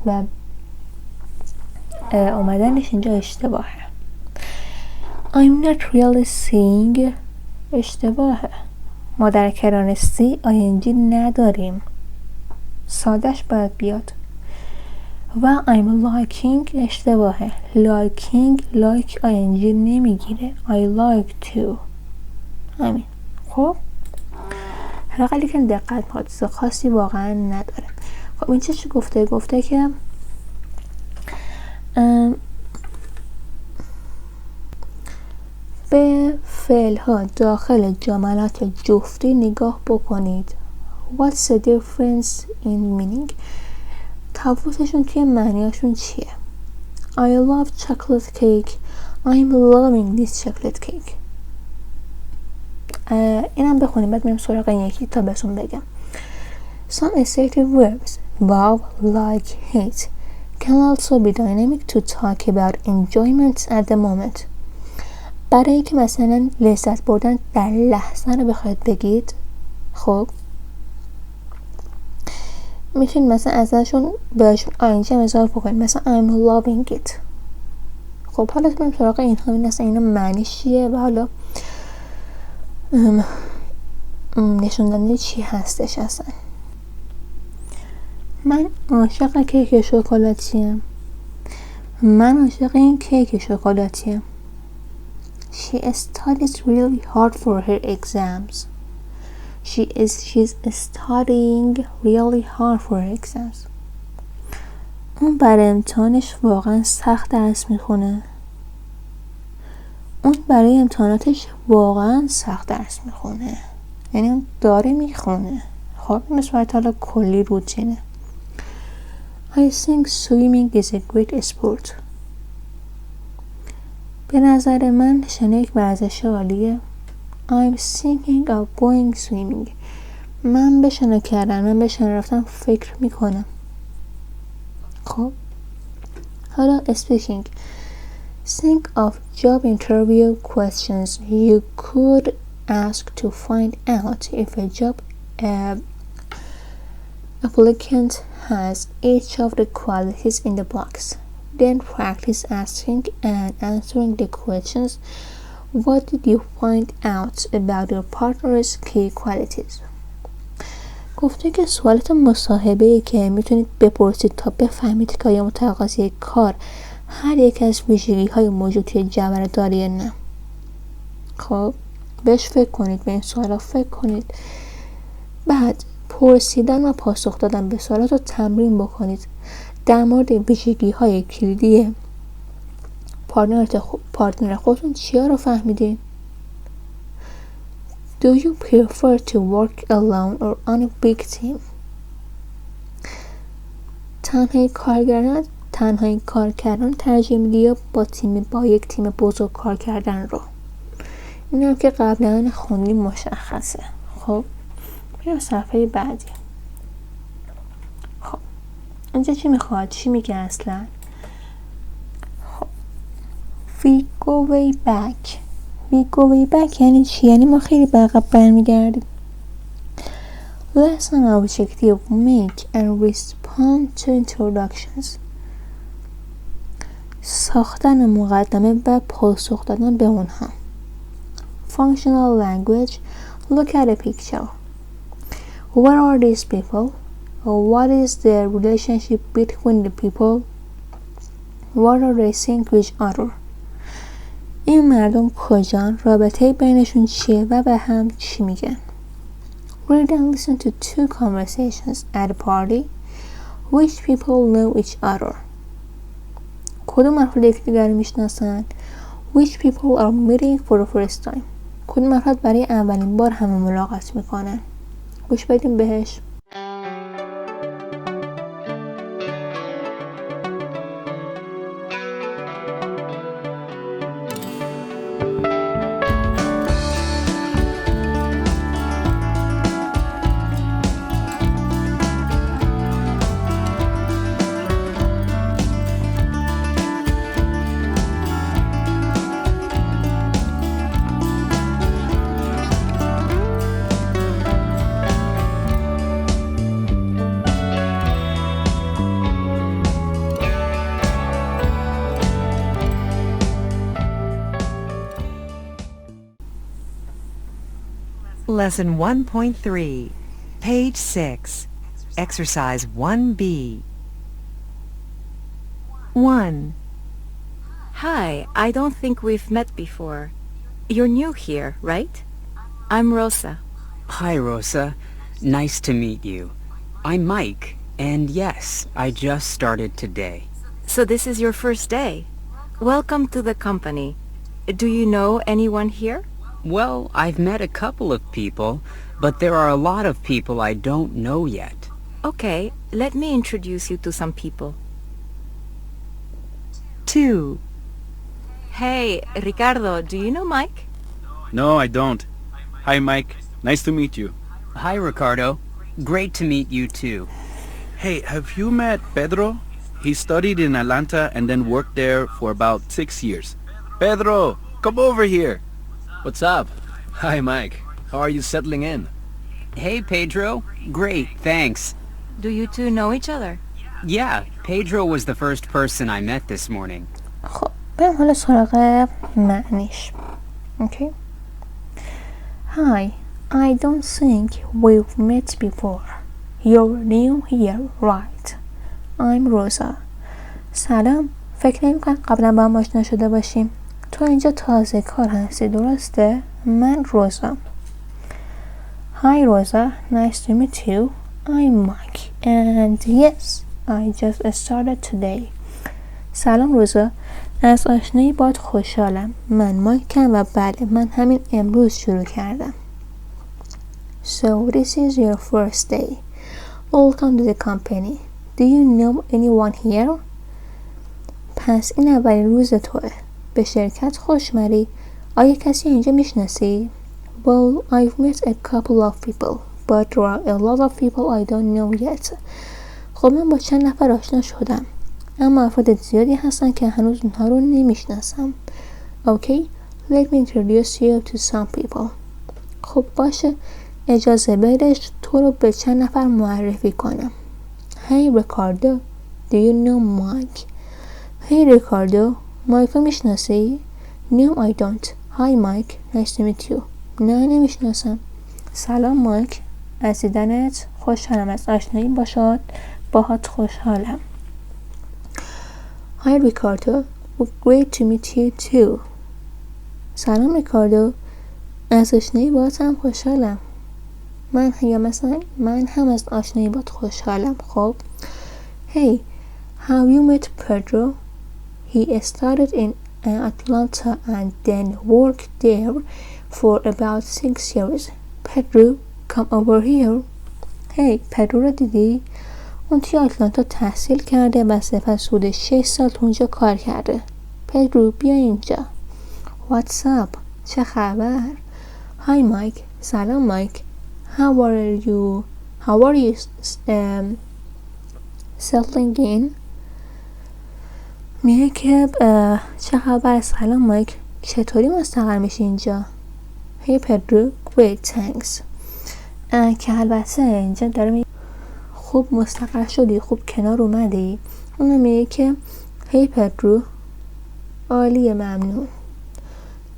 و اومدنش اینجا اشتباهه. I'm not really seeing اشتباهه. ما در کرانه سی ING نداریم، سادش باید بیاد. و I'm liking اشتباهه. liking like ING نمیگیره. I like to همین. خب حالا که دقت حادثه خاصی واقعا نداره. خب این چه گفته؟ گفته که به فعل ها داخل جملات جفتی نگاه بکنید. What's the difference in meaning؟ تفاوتشون توی معنیاشون چیه؟ I love chocolate cake. I'm loving this chocolate cake. اینم بخونیم بعد میرم سراغ این یکی تا بهتون بگم. Some assertive verbs wow, like, hate can also be dynamic to talk about enjoyment at the moment. برای که مثلا لذت بردن در لحظه رو بخواید بگید، خب میتونید مثلا ازشون بهشون آینجه اضافه بکنید، مثلا I'm loving it. خب حالا بریم سراغ اینها. این اصلا اینا معنیش چیه و حالا نشون دادن چی هستش اصلا. من عاشق کیک شکلاتیم. من عاشق این کیک شکلاتیم. She studies really hard for her exams. She's studying really hard for her exams. اون برای امتحانش واقعا سخت درس میخونه. اون برای امتحاناتش واقعا سخت درس میخونه. یعنی اون داره میخونه. خب این صورت حالا کلی روتینه. I think swimming is a great sport. به نظر من شنا یک ورزش عالیه. I'm thinking of going swimming. من به شنا کردن، من به شنا رفتن فکر میکنم. خب حالا speaking. Think of job interview questions you could ask to find out if a job applicant has each of the qualities in the box. Then practice asking and answering the questions. What did you find out about your partner's key qualities? گفته که سوالات مصاحبه‌ای که میتونید بپرسید تا بفهمید که آیا متقاضی کار هر یک از ویژگی‌های موجود توی جمله داره یا نه. خب بهش فکر کنید، به این سوالا فکر کنید. بعد پرسیدن و پاسخ دادن به سوالات رو تمرین بکنید. در مورد ویژگی‌های کلیدی پارتنر خودتون چیا رو فهمیدین؟ Do you prefer to work alone or on a big team? تنهایی کار کردن ترجیح میدی یا با یک تیم بزرگ کار کردن رو؟ این هم که قبلا خوندیم مشخصه. خب میرم صفحه بعدی. خب اینجا چی میخواد؟ چی میگه اصلا؟ خب we go way back. we go way back یعنی چی؟ یعنی ما خیلی به عقب برمیگردیم. lesson objective make and respond to introductions. ساختن مقدمه و پاسخ دادن به اونها. functional language. Look at a picture. What are these people? What is the relationship between the people? What are they saying to each other? این مردم کجان؟ رابطه بینشون چیه و به هم چی میگن؟ Read and listen to two conversations at a party. Which people know each other? کدوم افراد یکدیگر رو میشناسن؟ Which people are meeting for the first time? کدوم افراد برای اولین بار همه ملاقات میکنن؟ گوش بدیم بهش. Lesson 1.3, page 6, exercise 1B. 1. Hi, I don't think we've met before. You're new here, right? I'm Rosa. Hi, Rosa. Nice to meet you. I'm Mike, and yes, I just started today. So this is your first day. Welcome to the company. Do you know anyone here? Well, I've met a couple of people, but there are a lot of people I don't know yet. Okay, let me introduce you to some people. 2. Hey, Ricardo, do you know Mike? No, I don't. Hi, Mike. Nice to meet you. Hi, Ricardo. Great to meet you too. Hey, have you met Pedro? He studied in Atlanta and then worked there for about 6 years. Pedro, come over here. What's up? Hi, Mike. How are you settling in? Hey, Pedro. Great, thanks. Do you two know each other? Yeah, Pedro was the first person I met this morning. خب بریم حالا سراغ معنیش. Okay. Hi, I don't think we've met before. You're new here, right? I'm Rosa. سلام. فکر نمی‌کنم قبلا با هم آشنا شده باشیم. تو اینجا تازه کار هستی، درسته؟ من روزا. Hi Rosa, nice to meet you. I'm Mike and yes, I just started today. سلام روزا، از آشنایی باهات خوشحالم. من مایکم و بله، من همین امروز شروع کردم. So this is your first day. Welcome to the company. Do you know anyone here? پس این اولین روز توه. به شرکت خوش اومدی. آیا کسی اینجا میشناسی؟ Well, I've met a couple of people, but there are a lot of people I don't know yet. خب من با چند نفر آشنا شدم، اما افراد زیادی هستن که هنوز اونها رو نمیشناسم. Okay, let me introduce you to some people. خب باشه، اجازه بدش تو رو به چند نفر معرفی کنم. Hey Ricardo, do you know Mike? Hey Ricardo, مایک رو میشناسی؟ No, I don't. Hi Mike, nice to meet you. نه نمیشناسم. سلام مایک، از دیدنت خوشحالم، از آشنایی باهات خوشحالم. Hi Ricardo, great to meet you too. سلام ریکاردو، از آشنایی باهات هم خوشحالم. من هم از آشنایی باهات خوشحالم. خب Hey, have you met Pedro? He started in Atlanta and then worked there for about 6 years. Pedro, come over here. Hey, Pedro رو دیدی؟ اون توی آتلانتا تحصیل کرده و سپس حدود 6 سال اونجا کار کرده. پدرو بیا اینجا. What's up؟ چه خبر؟ Hi Mike. سلام مایک. How are you settling in؟ میگه که چه خبر؟ سلام مایک، چطوری مستقر میشی اینجا؟ Hey Pedro, great thanks. که البته اینجا داره میگه خوب مستقر شدی، خوب کنار اومدی. اونم میگه که Hey Pedro, عالی، ممنون.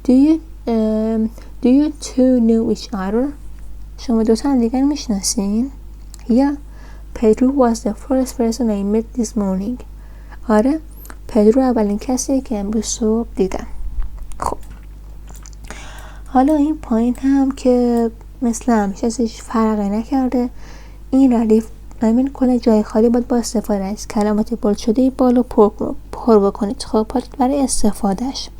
Do you two know each other؟ شما دوتا هم دیگر میشناسین؟ Yeah, Pedro was the first person I met this morning. آره، پدرو اولین کسیه که امروز صبح دیدم. خب حالا این پایین هم که مثل همیشه هیچ فرقی نکرده. این ردیف کل جای خالی باید با استفاده از کلمات بولد شده بالا پر بکنید. خب برای استفادهش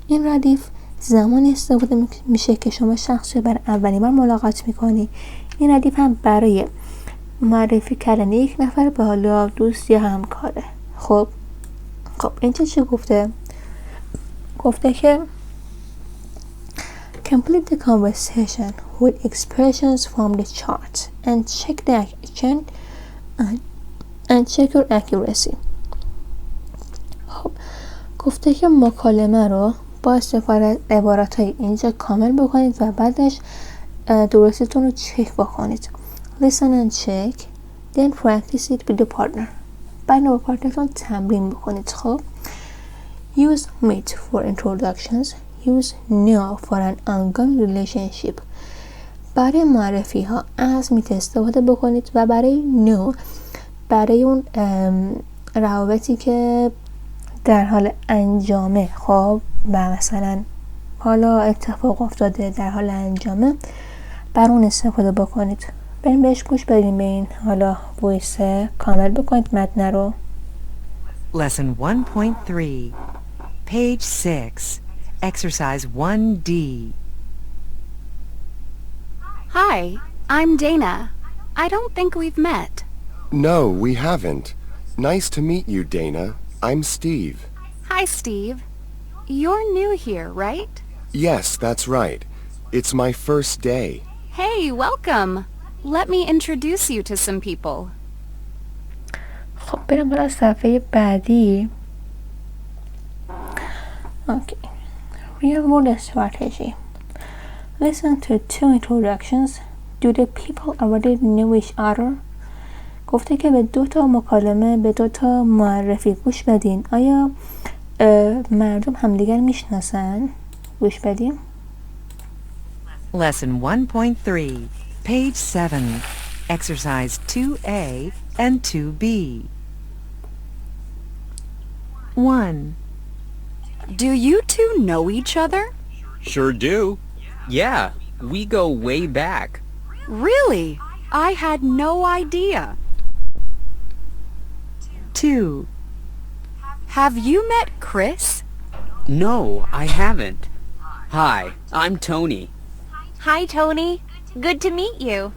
این ردیف زمانی استفاده میشه که شما شخص رو برای اولین بار ملاقات میکنی. این ردیف هم برای معرفی کردن یک نفر به حالا دوست یا همکاره. خب اینجا چه گفته؟ گفته که complete the conversation with expressions from the chart and check your accuracy. خب گفته که مکالمه رو با استفاده از عبارت‌های اینجا کامل بکنید و بعدش درستیتون رو چک بکنید. Listen and check, then practice it with the partner. بعد با پارتنرتون تمرین بکنید. خب use meet for introductions, use know for an ongoing relationship. برای معرفی ها از میت استفاده بکنید و برای know برای اون روابطی که در حال انجامه. خب و مثلا حالا اتفاق افتاده در حال انجامه، بر اون استفاده بکنید. بریم بهش گوش بدیم، به این حالا وایس کامل بکنید متن رو. Lesson 1.3, page 6, exercise 1D. Hi, I'm Dana. I don't think we've met. No, we haven't. Nice to meet you, Dana. I'm Steve. Hi, Steve. You're new here, right? Yes, that's right. It's my first day. Hey, welcome. Let me introduce you to some people. خب بریم برای صفحه بعدی. Okay. Real world strategy. Listen to 2 introductions. Do the people already know each other? گفته که به 2 تا مکالمه، به 2 تا معرفی گوش بدین. آیا مردم همدیگر میشناسن؟ گوش بدیم. Lesson 1.3, page 7, exercise 2A and 2B. 1. Do you two know each other? Sure do. Yeah, we go way back. Really? I had no idea. 2. Have you met Chris? No, I haven't. Hi, I'm Tony. Hi, Tony. Good to meet you.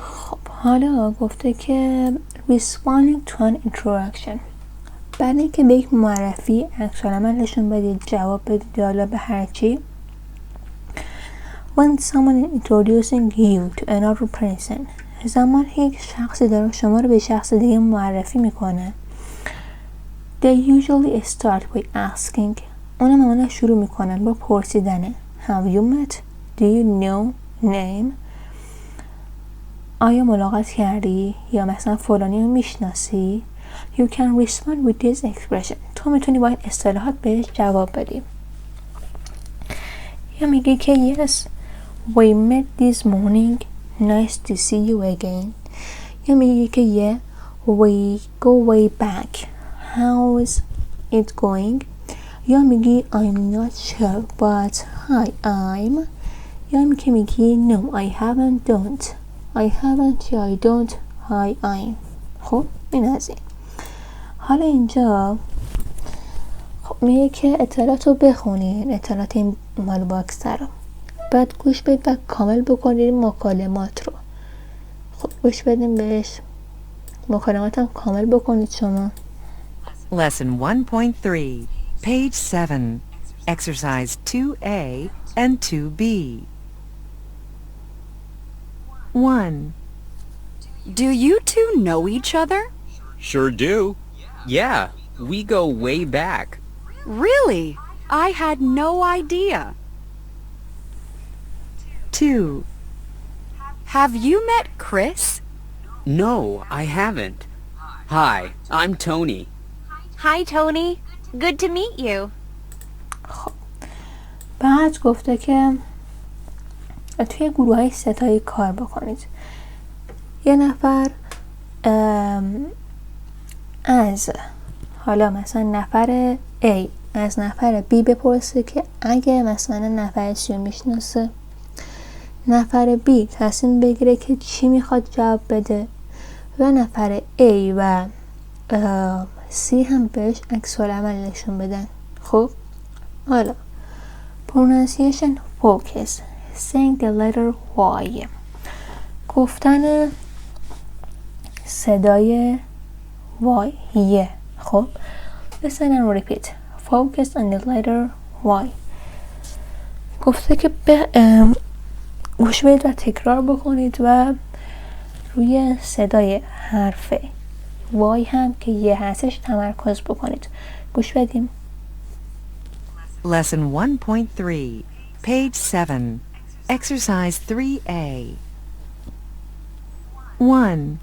خب حالا گفته که responding to an introduction. بعد اینکه به یک معرفی عکس‌العمل نشون بدید، جواب بدید حالا به هر چی. When someone introducing you to another person. زمان یک شخصی داره شما رو به شخص دیگه معرفی میکنه. They usually start by asking. اونا معمولا شروع میکنن با پرسیدن. Have you met? Do you know name? آیا ملاقات کردی؟ یا مثلا فلانی رو میشناسی؟ You can respond with this expression. تو میتونی با این اصطلاحات بهش جواب بدی. یا میگه که yes, we met this morning. Nice to see you again. یا میگه که yeah, we go way back. How's it going? یا میگی I'm not sure but hi I'm. یا میگی no I haven't don't. I haven't یا I don't hi I'm. خب این از این. حالا اینجا خب میگه که اطلاعات رو بخونین، اطلاعات این مال باکس رو بعد گوش بدید و کامل بکنید مکالمات رو. خب گوش بدیم بهش، مکالمات هم کامل بکنید شما. Lesson 1.3, page 7, exercise 2A and 2B. 1. Do you two know each other? Sure do. Yeah, we go way back. Really? I had no idea. 2. Have you met Chris? No, I haven't. Hi, I'm Tony. Hi, Tony. Good to meet you. خب بعد گفته که توی گروه های ستایی کار بکنید. یه نفر از حالا مثلا نفر A از نفر B بپرسه که اگه مثلا نفر C رو میشناسه، نفر B تصمیم بگیره که چی میخواد جواب بده و نفر A و C هم بهش عکس‌العمل نشون بدن. خب حالا pronunciation focus saying the letter Y گفتن صدای Y یه. خب listen and repeat focus on the letter Y. گفته که گوش بدید و تکرار بکنید و روی صدای حرفه وای هم که یه هستش تمرکز بکنید. گوش بدیم. Lesson 1.3, page 7, exercise 3A. 1,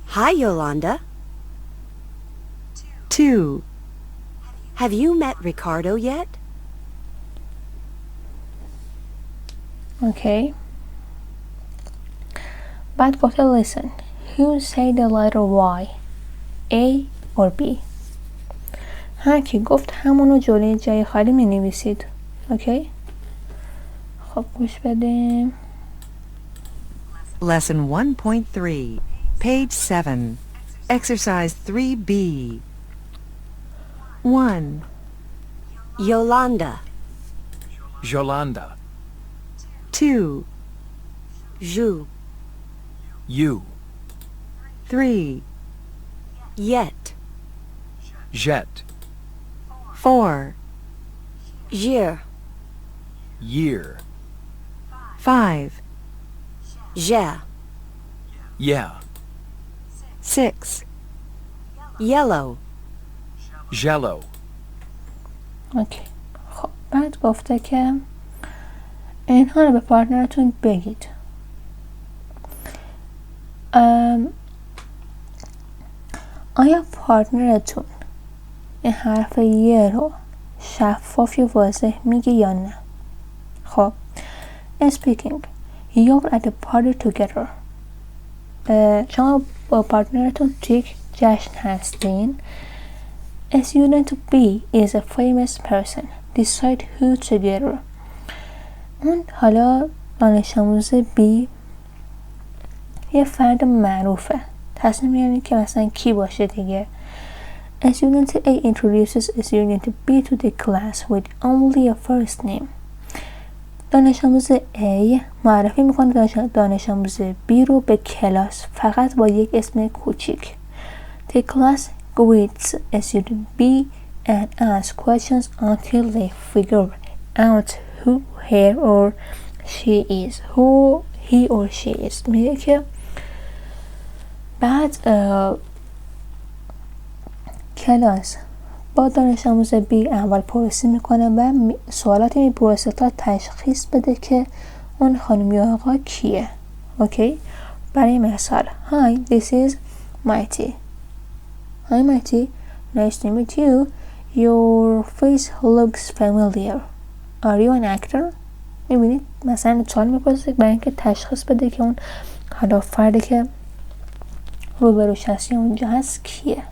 Hi, Yolanda. 2, Have you met Ricardo yet? Okay. بعد گفته listen. Who say the letter Y? A or B? هر کی گفت همونو جلوی جای خالی می نویسید. اوکی؟ خب گوش بدیم. Lesson 1.3, page 7, exercise 3B. 1, Yolanda. Yolanda. 2, Ju. You. 3, Yet. Jet. 4, Year. Year. 5, Ja. Yeah. 6, Yellow. Jello. اوکی. خب بعد گفته که اینها رو به پارتنرتون بگید. آیا پارتنرتون این حرف یه رو شفاف یا واضح میگه یا نه؟ خب speaking you're at a party together. شما با پارتنرتون توی یک جشن هستین. A student B is a famous person. Decide who together. اون حالا دانش آموز B یه فرد معروفه. تصمیم میگیرید که مثلا کی باشه دیگه. A student A introduces a student B to the class with only a first name. دانش آموز A معرفی میکنه دانش آموز B رو به کلاس فقط با یک اسم کوچیک. The class greets a student B and asks questions until they figure out who he or she is. میگه که بعد کلاس با دانش آموز B اول پرسی میکنه و سوالاتی میپرسه تا تشخیص بده که اون خانم یا آقا کیه. اوکی؟ برای مثال Hi, this is Mighty. Hi Mighty, nice to meet you. Your face looks familiar. Are you an actor? میبینید مثلا سوال میپرسه برای اینکه تشخیص بده که اون حالا فردی که روبروش هست یا اونجا هست کیه.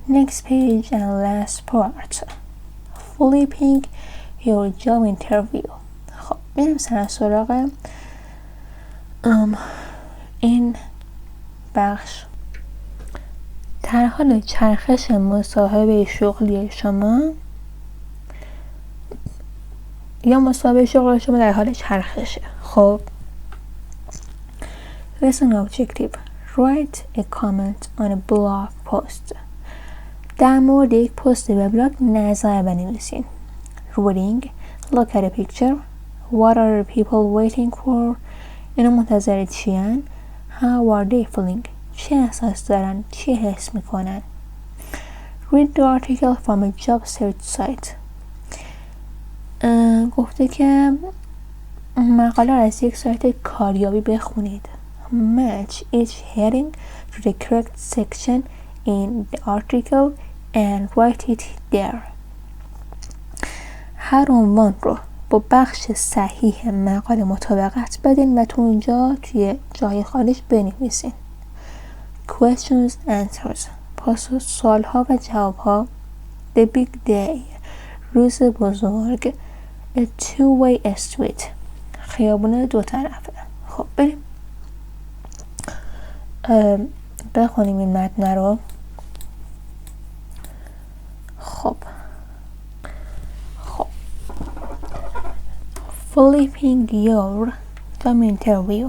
Next page and last part. Flipping your job interview. خب میریم سراغ این بخش. در حال چرخش مصاحبه شغلی شما یا مصاحبه شغل شما در حال چرخشه. خب Lesson objective. Write a comment on a blog post. در مورد یک پست وبلاگ نظر بنویسید. Reading. Look at a picture. What are people waiting for? اینا منتظر چیان؟ How are they feeling? چه احساس دارن؟ چی حس میکنن؟ Read the article from a job search site. گفته که مقاله از یک سایت کاریابی بخونید. Match each heading to the correct section in the article and write it there. هر عنوان رو با بخش صحیح مقاله مطابقت بدین و تو اونجا توی جای خالیش بنویسین. Questions answers. پاسخ سوالها و جوابها. The big day. روز بزرگ. A two-way street. خیابون دو طرفه. خب بریم بخونیم این متن رو. خب flipping your job interview.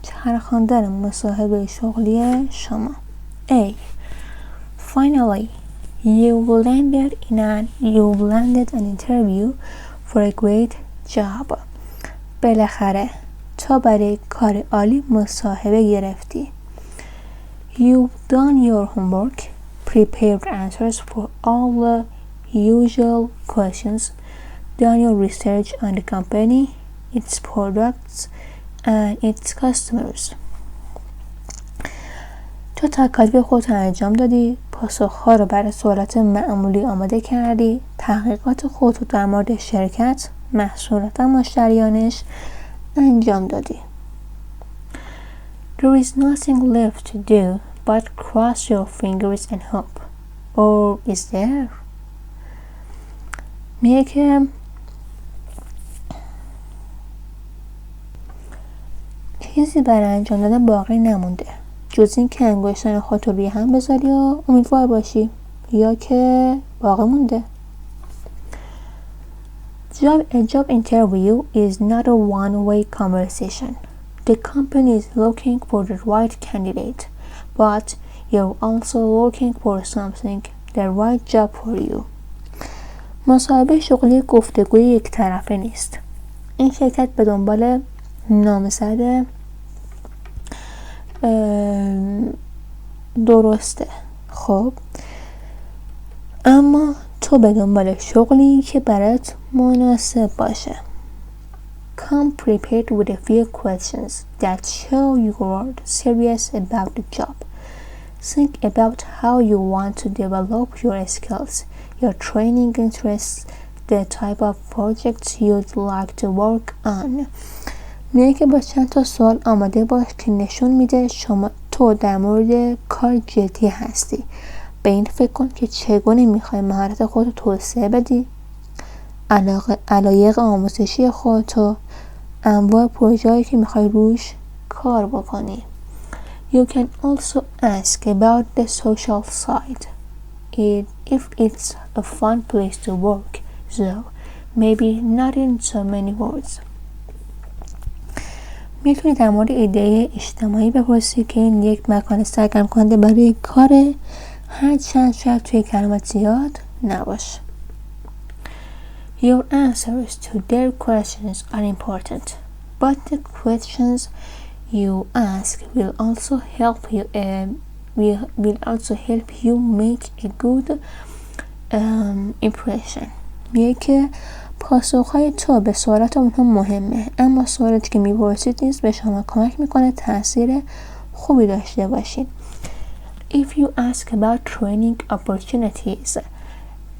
چرخاندن مصاحبه شغلی شما. A. Finally, you landed an interview for a great job. بالاخره تا برای کار عالی مصاحبه گرفتی. You've done your homework, prepared answers for all the usual questions, done your research on the company, its products, and its customers. تو تکالیف خودت انجام دادی، پاسخها رو برای سوالات معمولی آماده کردی، تحقیقات خودت رو در مورد شرکت، محصولات و مشتریانش انجام دادی. There is nothing left to do but cross your fingers and hope. Or is there? میگه که چیزی برای انجام دادن باقی نمونده جز این که انگشتان خودت رو روی هم بذاری و امیدوار باشی یا که باقی مونده. A job interview is not a one-way conversation. The company is looking for the right candidate, but you're also looking for something, the right job for you. مصاحبه شغلی گفتگوی یک طرفه نیست. این شرکت به دنبال نامزد درسته، خب، اما تو به دنبال شغلی که برات مناسب باشه. Come prepared with a few questions that show you are serious about the job. Think about how you want to develop your skills, your training interests, the type of projects you'd like to work on. میگه که با چند تا سوال آماده باش که نشون میده شما تو در مورد کار جدی هستی. به این فکر کن که چگونه میخوای مهارت خودتو توسعه بدی، علایق آموزشی خودتو، انواع پروژه‌ای که میخوای روش کار بکنی. You can also ask about the social side. If it's a fun place to work, so maybe not in so many words. میتونی در مورد ایده اجتماعی بپرسی که این یک مکان سرگرم کننده برای کار، هرچند شاید توی کلمات زیاد نباشه. Your answers to their questions are important, but the questions you ask will also help you make a good impression. میگه که پاسخهای تو به سوالات اونها مهمه، اما سوالاتی که میپرسید نیز به شما کمک میکنه تاثیر خوبی داشته باشید. If you ask about training opportunities,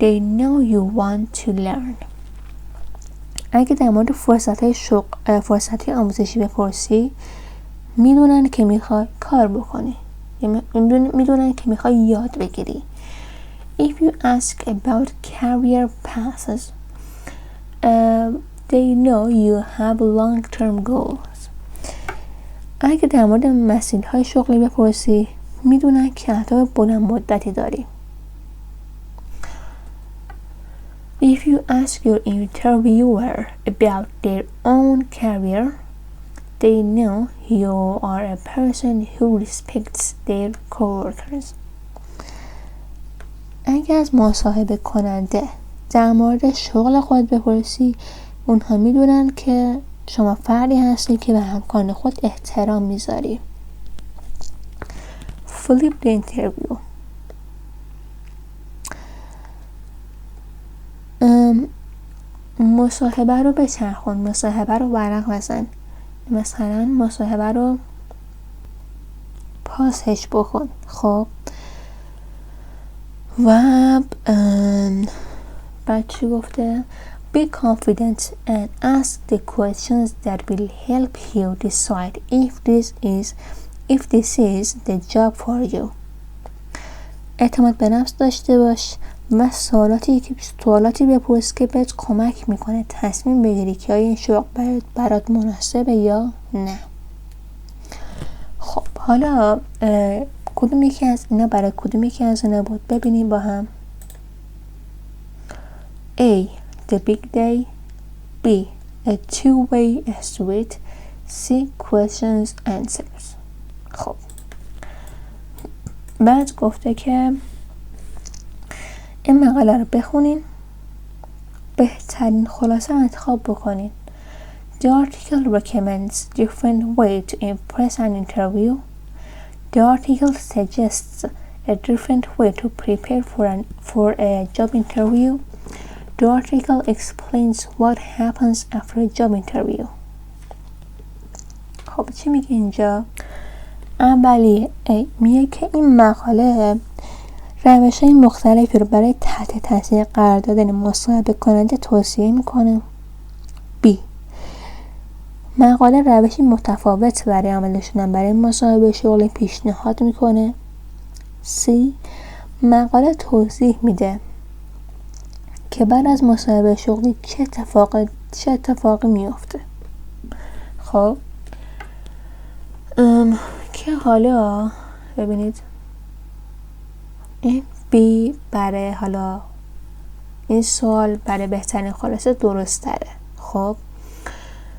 they know you want to learn. اگه در مورد فرصتهای آموزشی بپرسی، میدونن که میخوای کار بکنی، میدونن که میخوای یاد بگیری. If you ask about career paths, they know you have long-term goals. اگه در مورد مسیرهای شغلی بپرسی، میدونن که اهداف بلند مدتی داری. If you ask your interviewer about their own career, they know you are a person who respects their coworkers. اگه از مصاحبه کننده در مورد شغل خود بپرسی، اونها میدونن که شما فردی هستی که به همکاران خود احترام میذاری. Flip the interview. مصاحبه رو بچرخون، مصاحبه رو ورق بزن، مثلا مصاحبه رو پاسش بکن. خب و بعد چی گفته؟ Be confident and ask the questions that will help you decide if this is the job for you. اعتماد به نفس داشته باش و سوالاتی بپرس که بهت کمک میکنه تصمیم بگیری که آیا این شغل برات مناسبه یا نه. خب حالا کدوم یکی از اینا برای کدوم یکی از اینا بود؟ ببینیم با هم. A. The big day. B. a two-way street. See questions answers. خب بعد گفته که این مقاله رو بخونین، بهترین خلاصه رو انتخاب بکنین. The article recommends different ways to impress an interview. The article suggests a different way to prepare for a job interview. The article explains what happens after a job interview. خب چی میگه اینجا؟ اولی میگه که این مقاله روش‌های مختلفی رو برای تحت تاثیر قرار دادن مصاحبه کننده توصیه میکنه. B مقاله روشی متفاوت برای عمل شدن برای مصاحبه شغلی پیشنهاد میکنه. C مقاله توضیح میده که بعد از مصاحبه شغلی چه اتفاقی میفته. خب که حالا ببینید این B برای حالا این سوال برای بهترین خلاصه درست تره. خب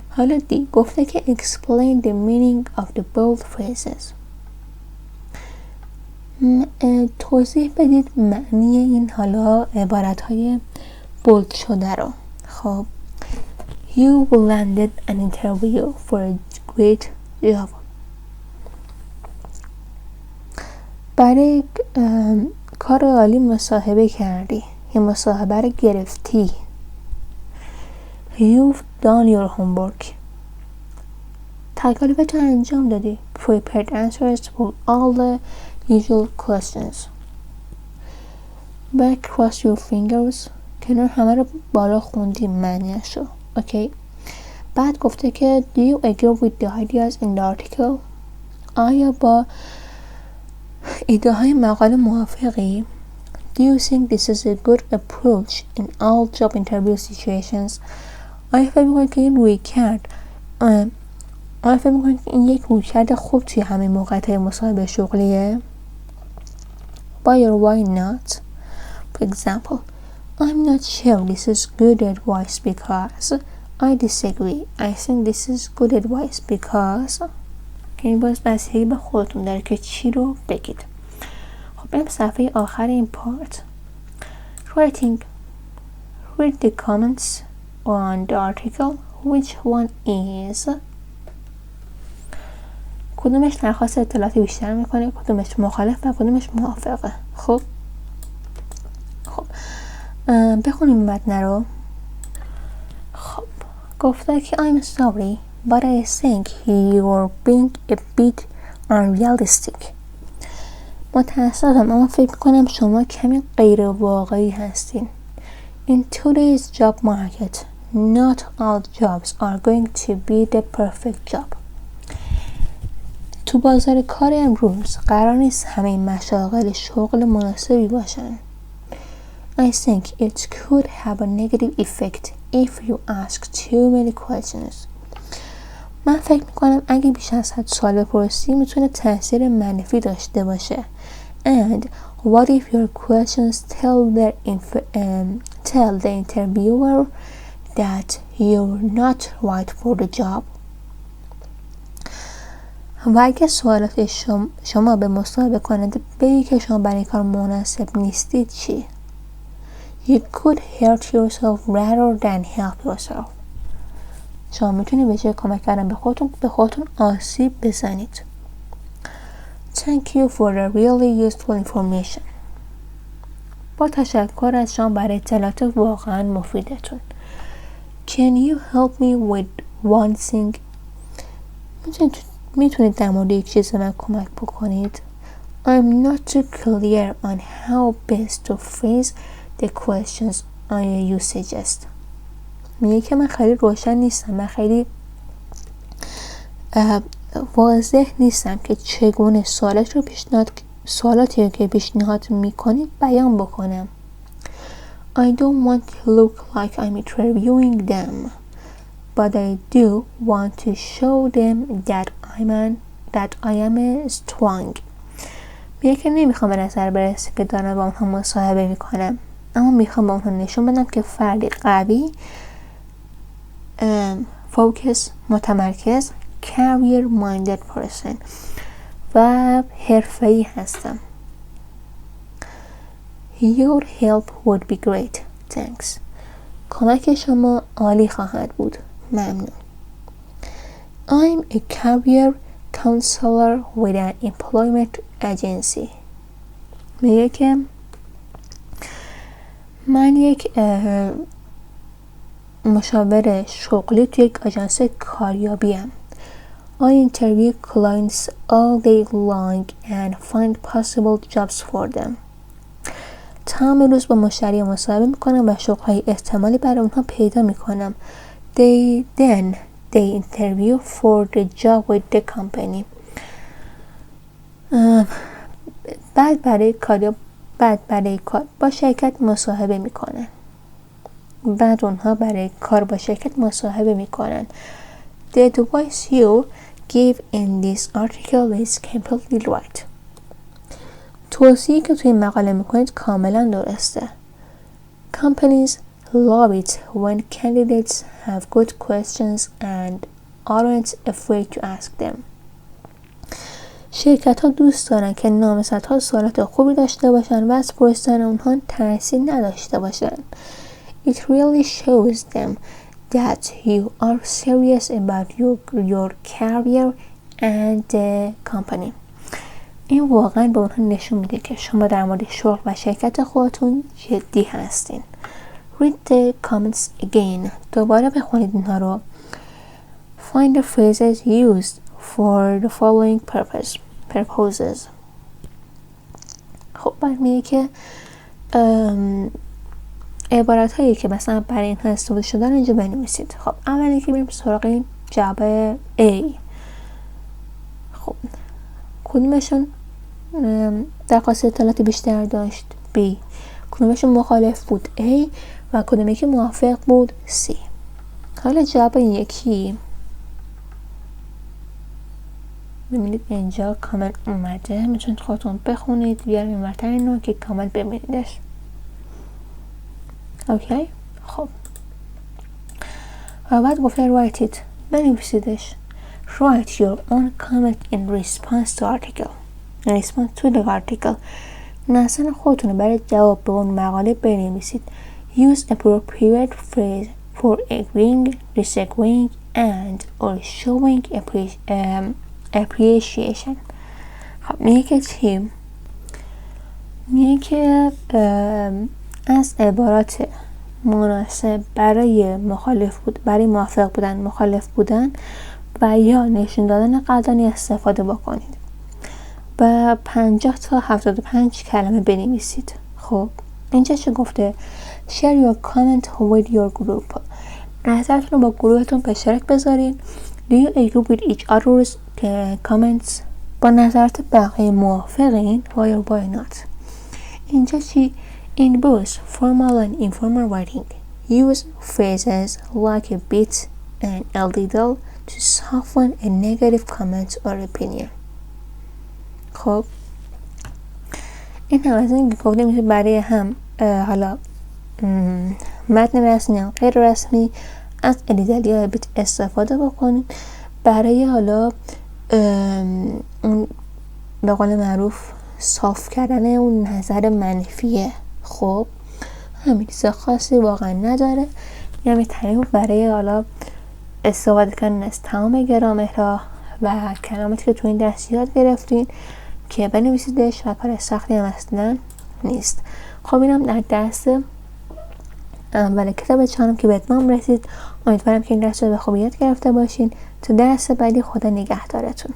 حالا D گفته که explain the meaning of the bold phrases. توضیح بدید معنی این حالا عبارت های بولد شده رو. خب You landed an interview for a great job. برای کار عالی مصاحبه کردی یا مصاحبه رو گرفتی. You've done your homework. تکالیفتو انجام دادی. Prepared answers for all the usual questions. Back cross your fingers. کنار همه رو بالا خوندی معنیشو. اوکی. بعد گفته که Do you agree with the ideas in the article? آیا با ایده های مقاله موافقی؟ Do you think this is a good approach in all job interview situations? آیا فکر می‌کنید که این یک رویکرد خوب توی همه موقعیت‌های مصاحبه شغلیه؟ Why or why not? For example, I'm not sure this is good advice because I disagree. I think this is good advice because که این باز بستگی به خودتون داره که چی رو بگید. خب بریم صفحه آخر این پارت. Read the comments on the article. Which one is کدومش درخواست اطلاعات بیشتر میکنه، کدومش مخالف و کدومش موافقه. خب بخونیم متن رو. خب گفته که I'm sorry but I think you're being a bit unrealistic. متاسفم اما فکر کنم شما کمی غیر واقعی هستین. In today's job market, not all jobs are going to be the perfect job. تو بازار کار امروز قرار نیست همه مشاغل شغل مناسبی باشن. I think it could have a negative effect if you ask too many questions. من فکر میکنم اگه بیش از حد سوال بپرسی میتونه تاثیر منفی داشته باشه. And what if your questions tell the interviewer that you're not right for the job? و اگه سوالات شما به مصاحبه کننده بگی که شما برای کار مناسب نیستید چی؟ You could hurt yourself rather than help yourself. شما میتونی به جای کمک کردن به خودتون آسیب بزنید. Thank you for the really useful information. با تشکر از شما برای اطلاعات واقعا مفیدتون. Can you help me with one thing? میتونید در مورد یک چیز من کمک بکنید؟ I'm not too clear on how best to phrase the questions you suggest. میگه که من خیلی روشن نیستم، من خیلی واضح نیستم که چگونه سوالاتی رو که پیشنهاد میکنید بیان بکنم. I don't want to look like I'm interviewing them, but I do want to show them that I am strong. میگه که نمیخوام به نظر برسه که دارم با اونها مصاحبه میکنم، اما میخوام با اونها نشون بدم که فردی قوی focus متمرکز، career minded person و حرفه‌ای هستم. Your help would be great. Thanks. کمک شما عالی خواهد بود. ممنون. I'm a career counselor with an employment agency. میگه که من یک مشاور شغلی توی یک آژانس کاریابیم. I interview clients all day long and find possible jobs for them. تمام روز با مشتری مصاحبه میکنم و شغل‌های احتمالی برای اونها پیدا میکنم. They interview for the job with the company. بعد برای کار با شرکت مصاحبه میکنن. بعد اونها برای کار با شرکت مصاحبه میکنن. The advice you give in this article is completely right. توصیه‌ای که توی مقاله میکنید کاملا درسته. Companies love it when candidates have good questions and aren't afraid to ask them. شرکت ها دوست دارن که نامزدها سوالات خوبی داشته باشن و از پرسیدن اونها ترسی نداشته باشن. It really shows them that you are serious about your career and the company. این واقعا به اونها نشون میده که شما در مورد شغل و شرکت خودتون جدی هستین. Read the comments again. دوباره بخونید اینها رو. Find the phrases used for the following purposes. خب بعد میگه که عبارت هایی که مثلا برای اینها استفاده شدن اینجا بنویسید. خب اولی که بریم سراغ این جواب A. خب کدومشون درخواست اطلاعات بیشتر داشت؟ B. کدومشون مخالف بود؟ A. و کدومی که موافق بود؟ C. حالا جواب این یکی ببینید اینجا کامل اومده، میتونید خودتون بخونید. بیارم این ورتر اینو که کامل ببینیدش. اوکی. خب و بعد گفته write it. بنویسیدش. Write your own comment in response to article. In response to the article. نظر خودتون رو برای جواب به اون مقاله بنویسید. Use appropriate phrase for agreeing, disagreeing and or showing appreciation. خب میگه که چی؟ میگه که از عبارات مناسب برای موافق بودن، مخالف بودن و یا نشون دادن قدردانی استفاده بکنید. و 50 تا 75 کلمه بنویسید. خب اینجا چه گفته؟ Share your comment with your group. نظرتون رو با گروهتون به اشتراک بذارین. Do you agree with each other's comments؟ با نظرات بقیه موافقین؟ why not؟ اینجا چی؟ In both formal and informal writing, use phrases like a bit and a little to soften a negative comment or opinion. خب این هم از این گفته میشه برای هم حالا متن رسمی هم غیر رسمی از الیدالی های بیت استفاده بکنید برای حالا اون به قول معروف صاف کردن اون نظر منفیه. خب همین چیز خاصی واقعا نداره. یعنی تعریف برای حالا استفاده کردن از تمام گرامرها و کلماتی که تو این درس یاد گرفتین که بنویسیدش و کار سختی هم اصلا نیست. خب اینم در درس اول کتاب چهارم که به اتمام رسید. امیدوارم که این درس رو به خوبی یاد گرفته باشین. تو درس بعدی خدا نگهدارتون.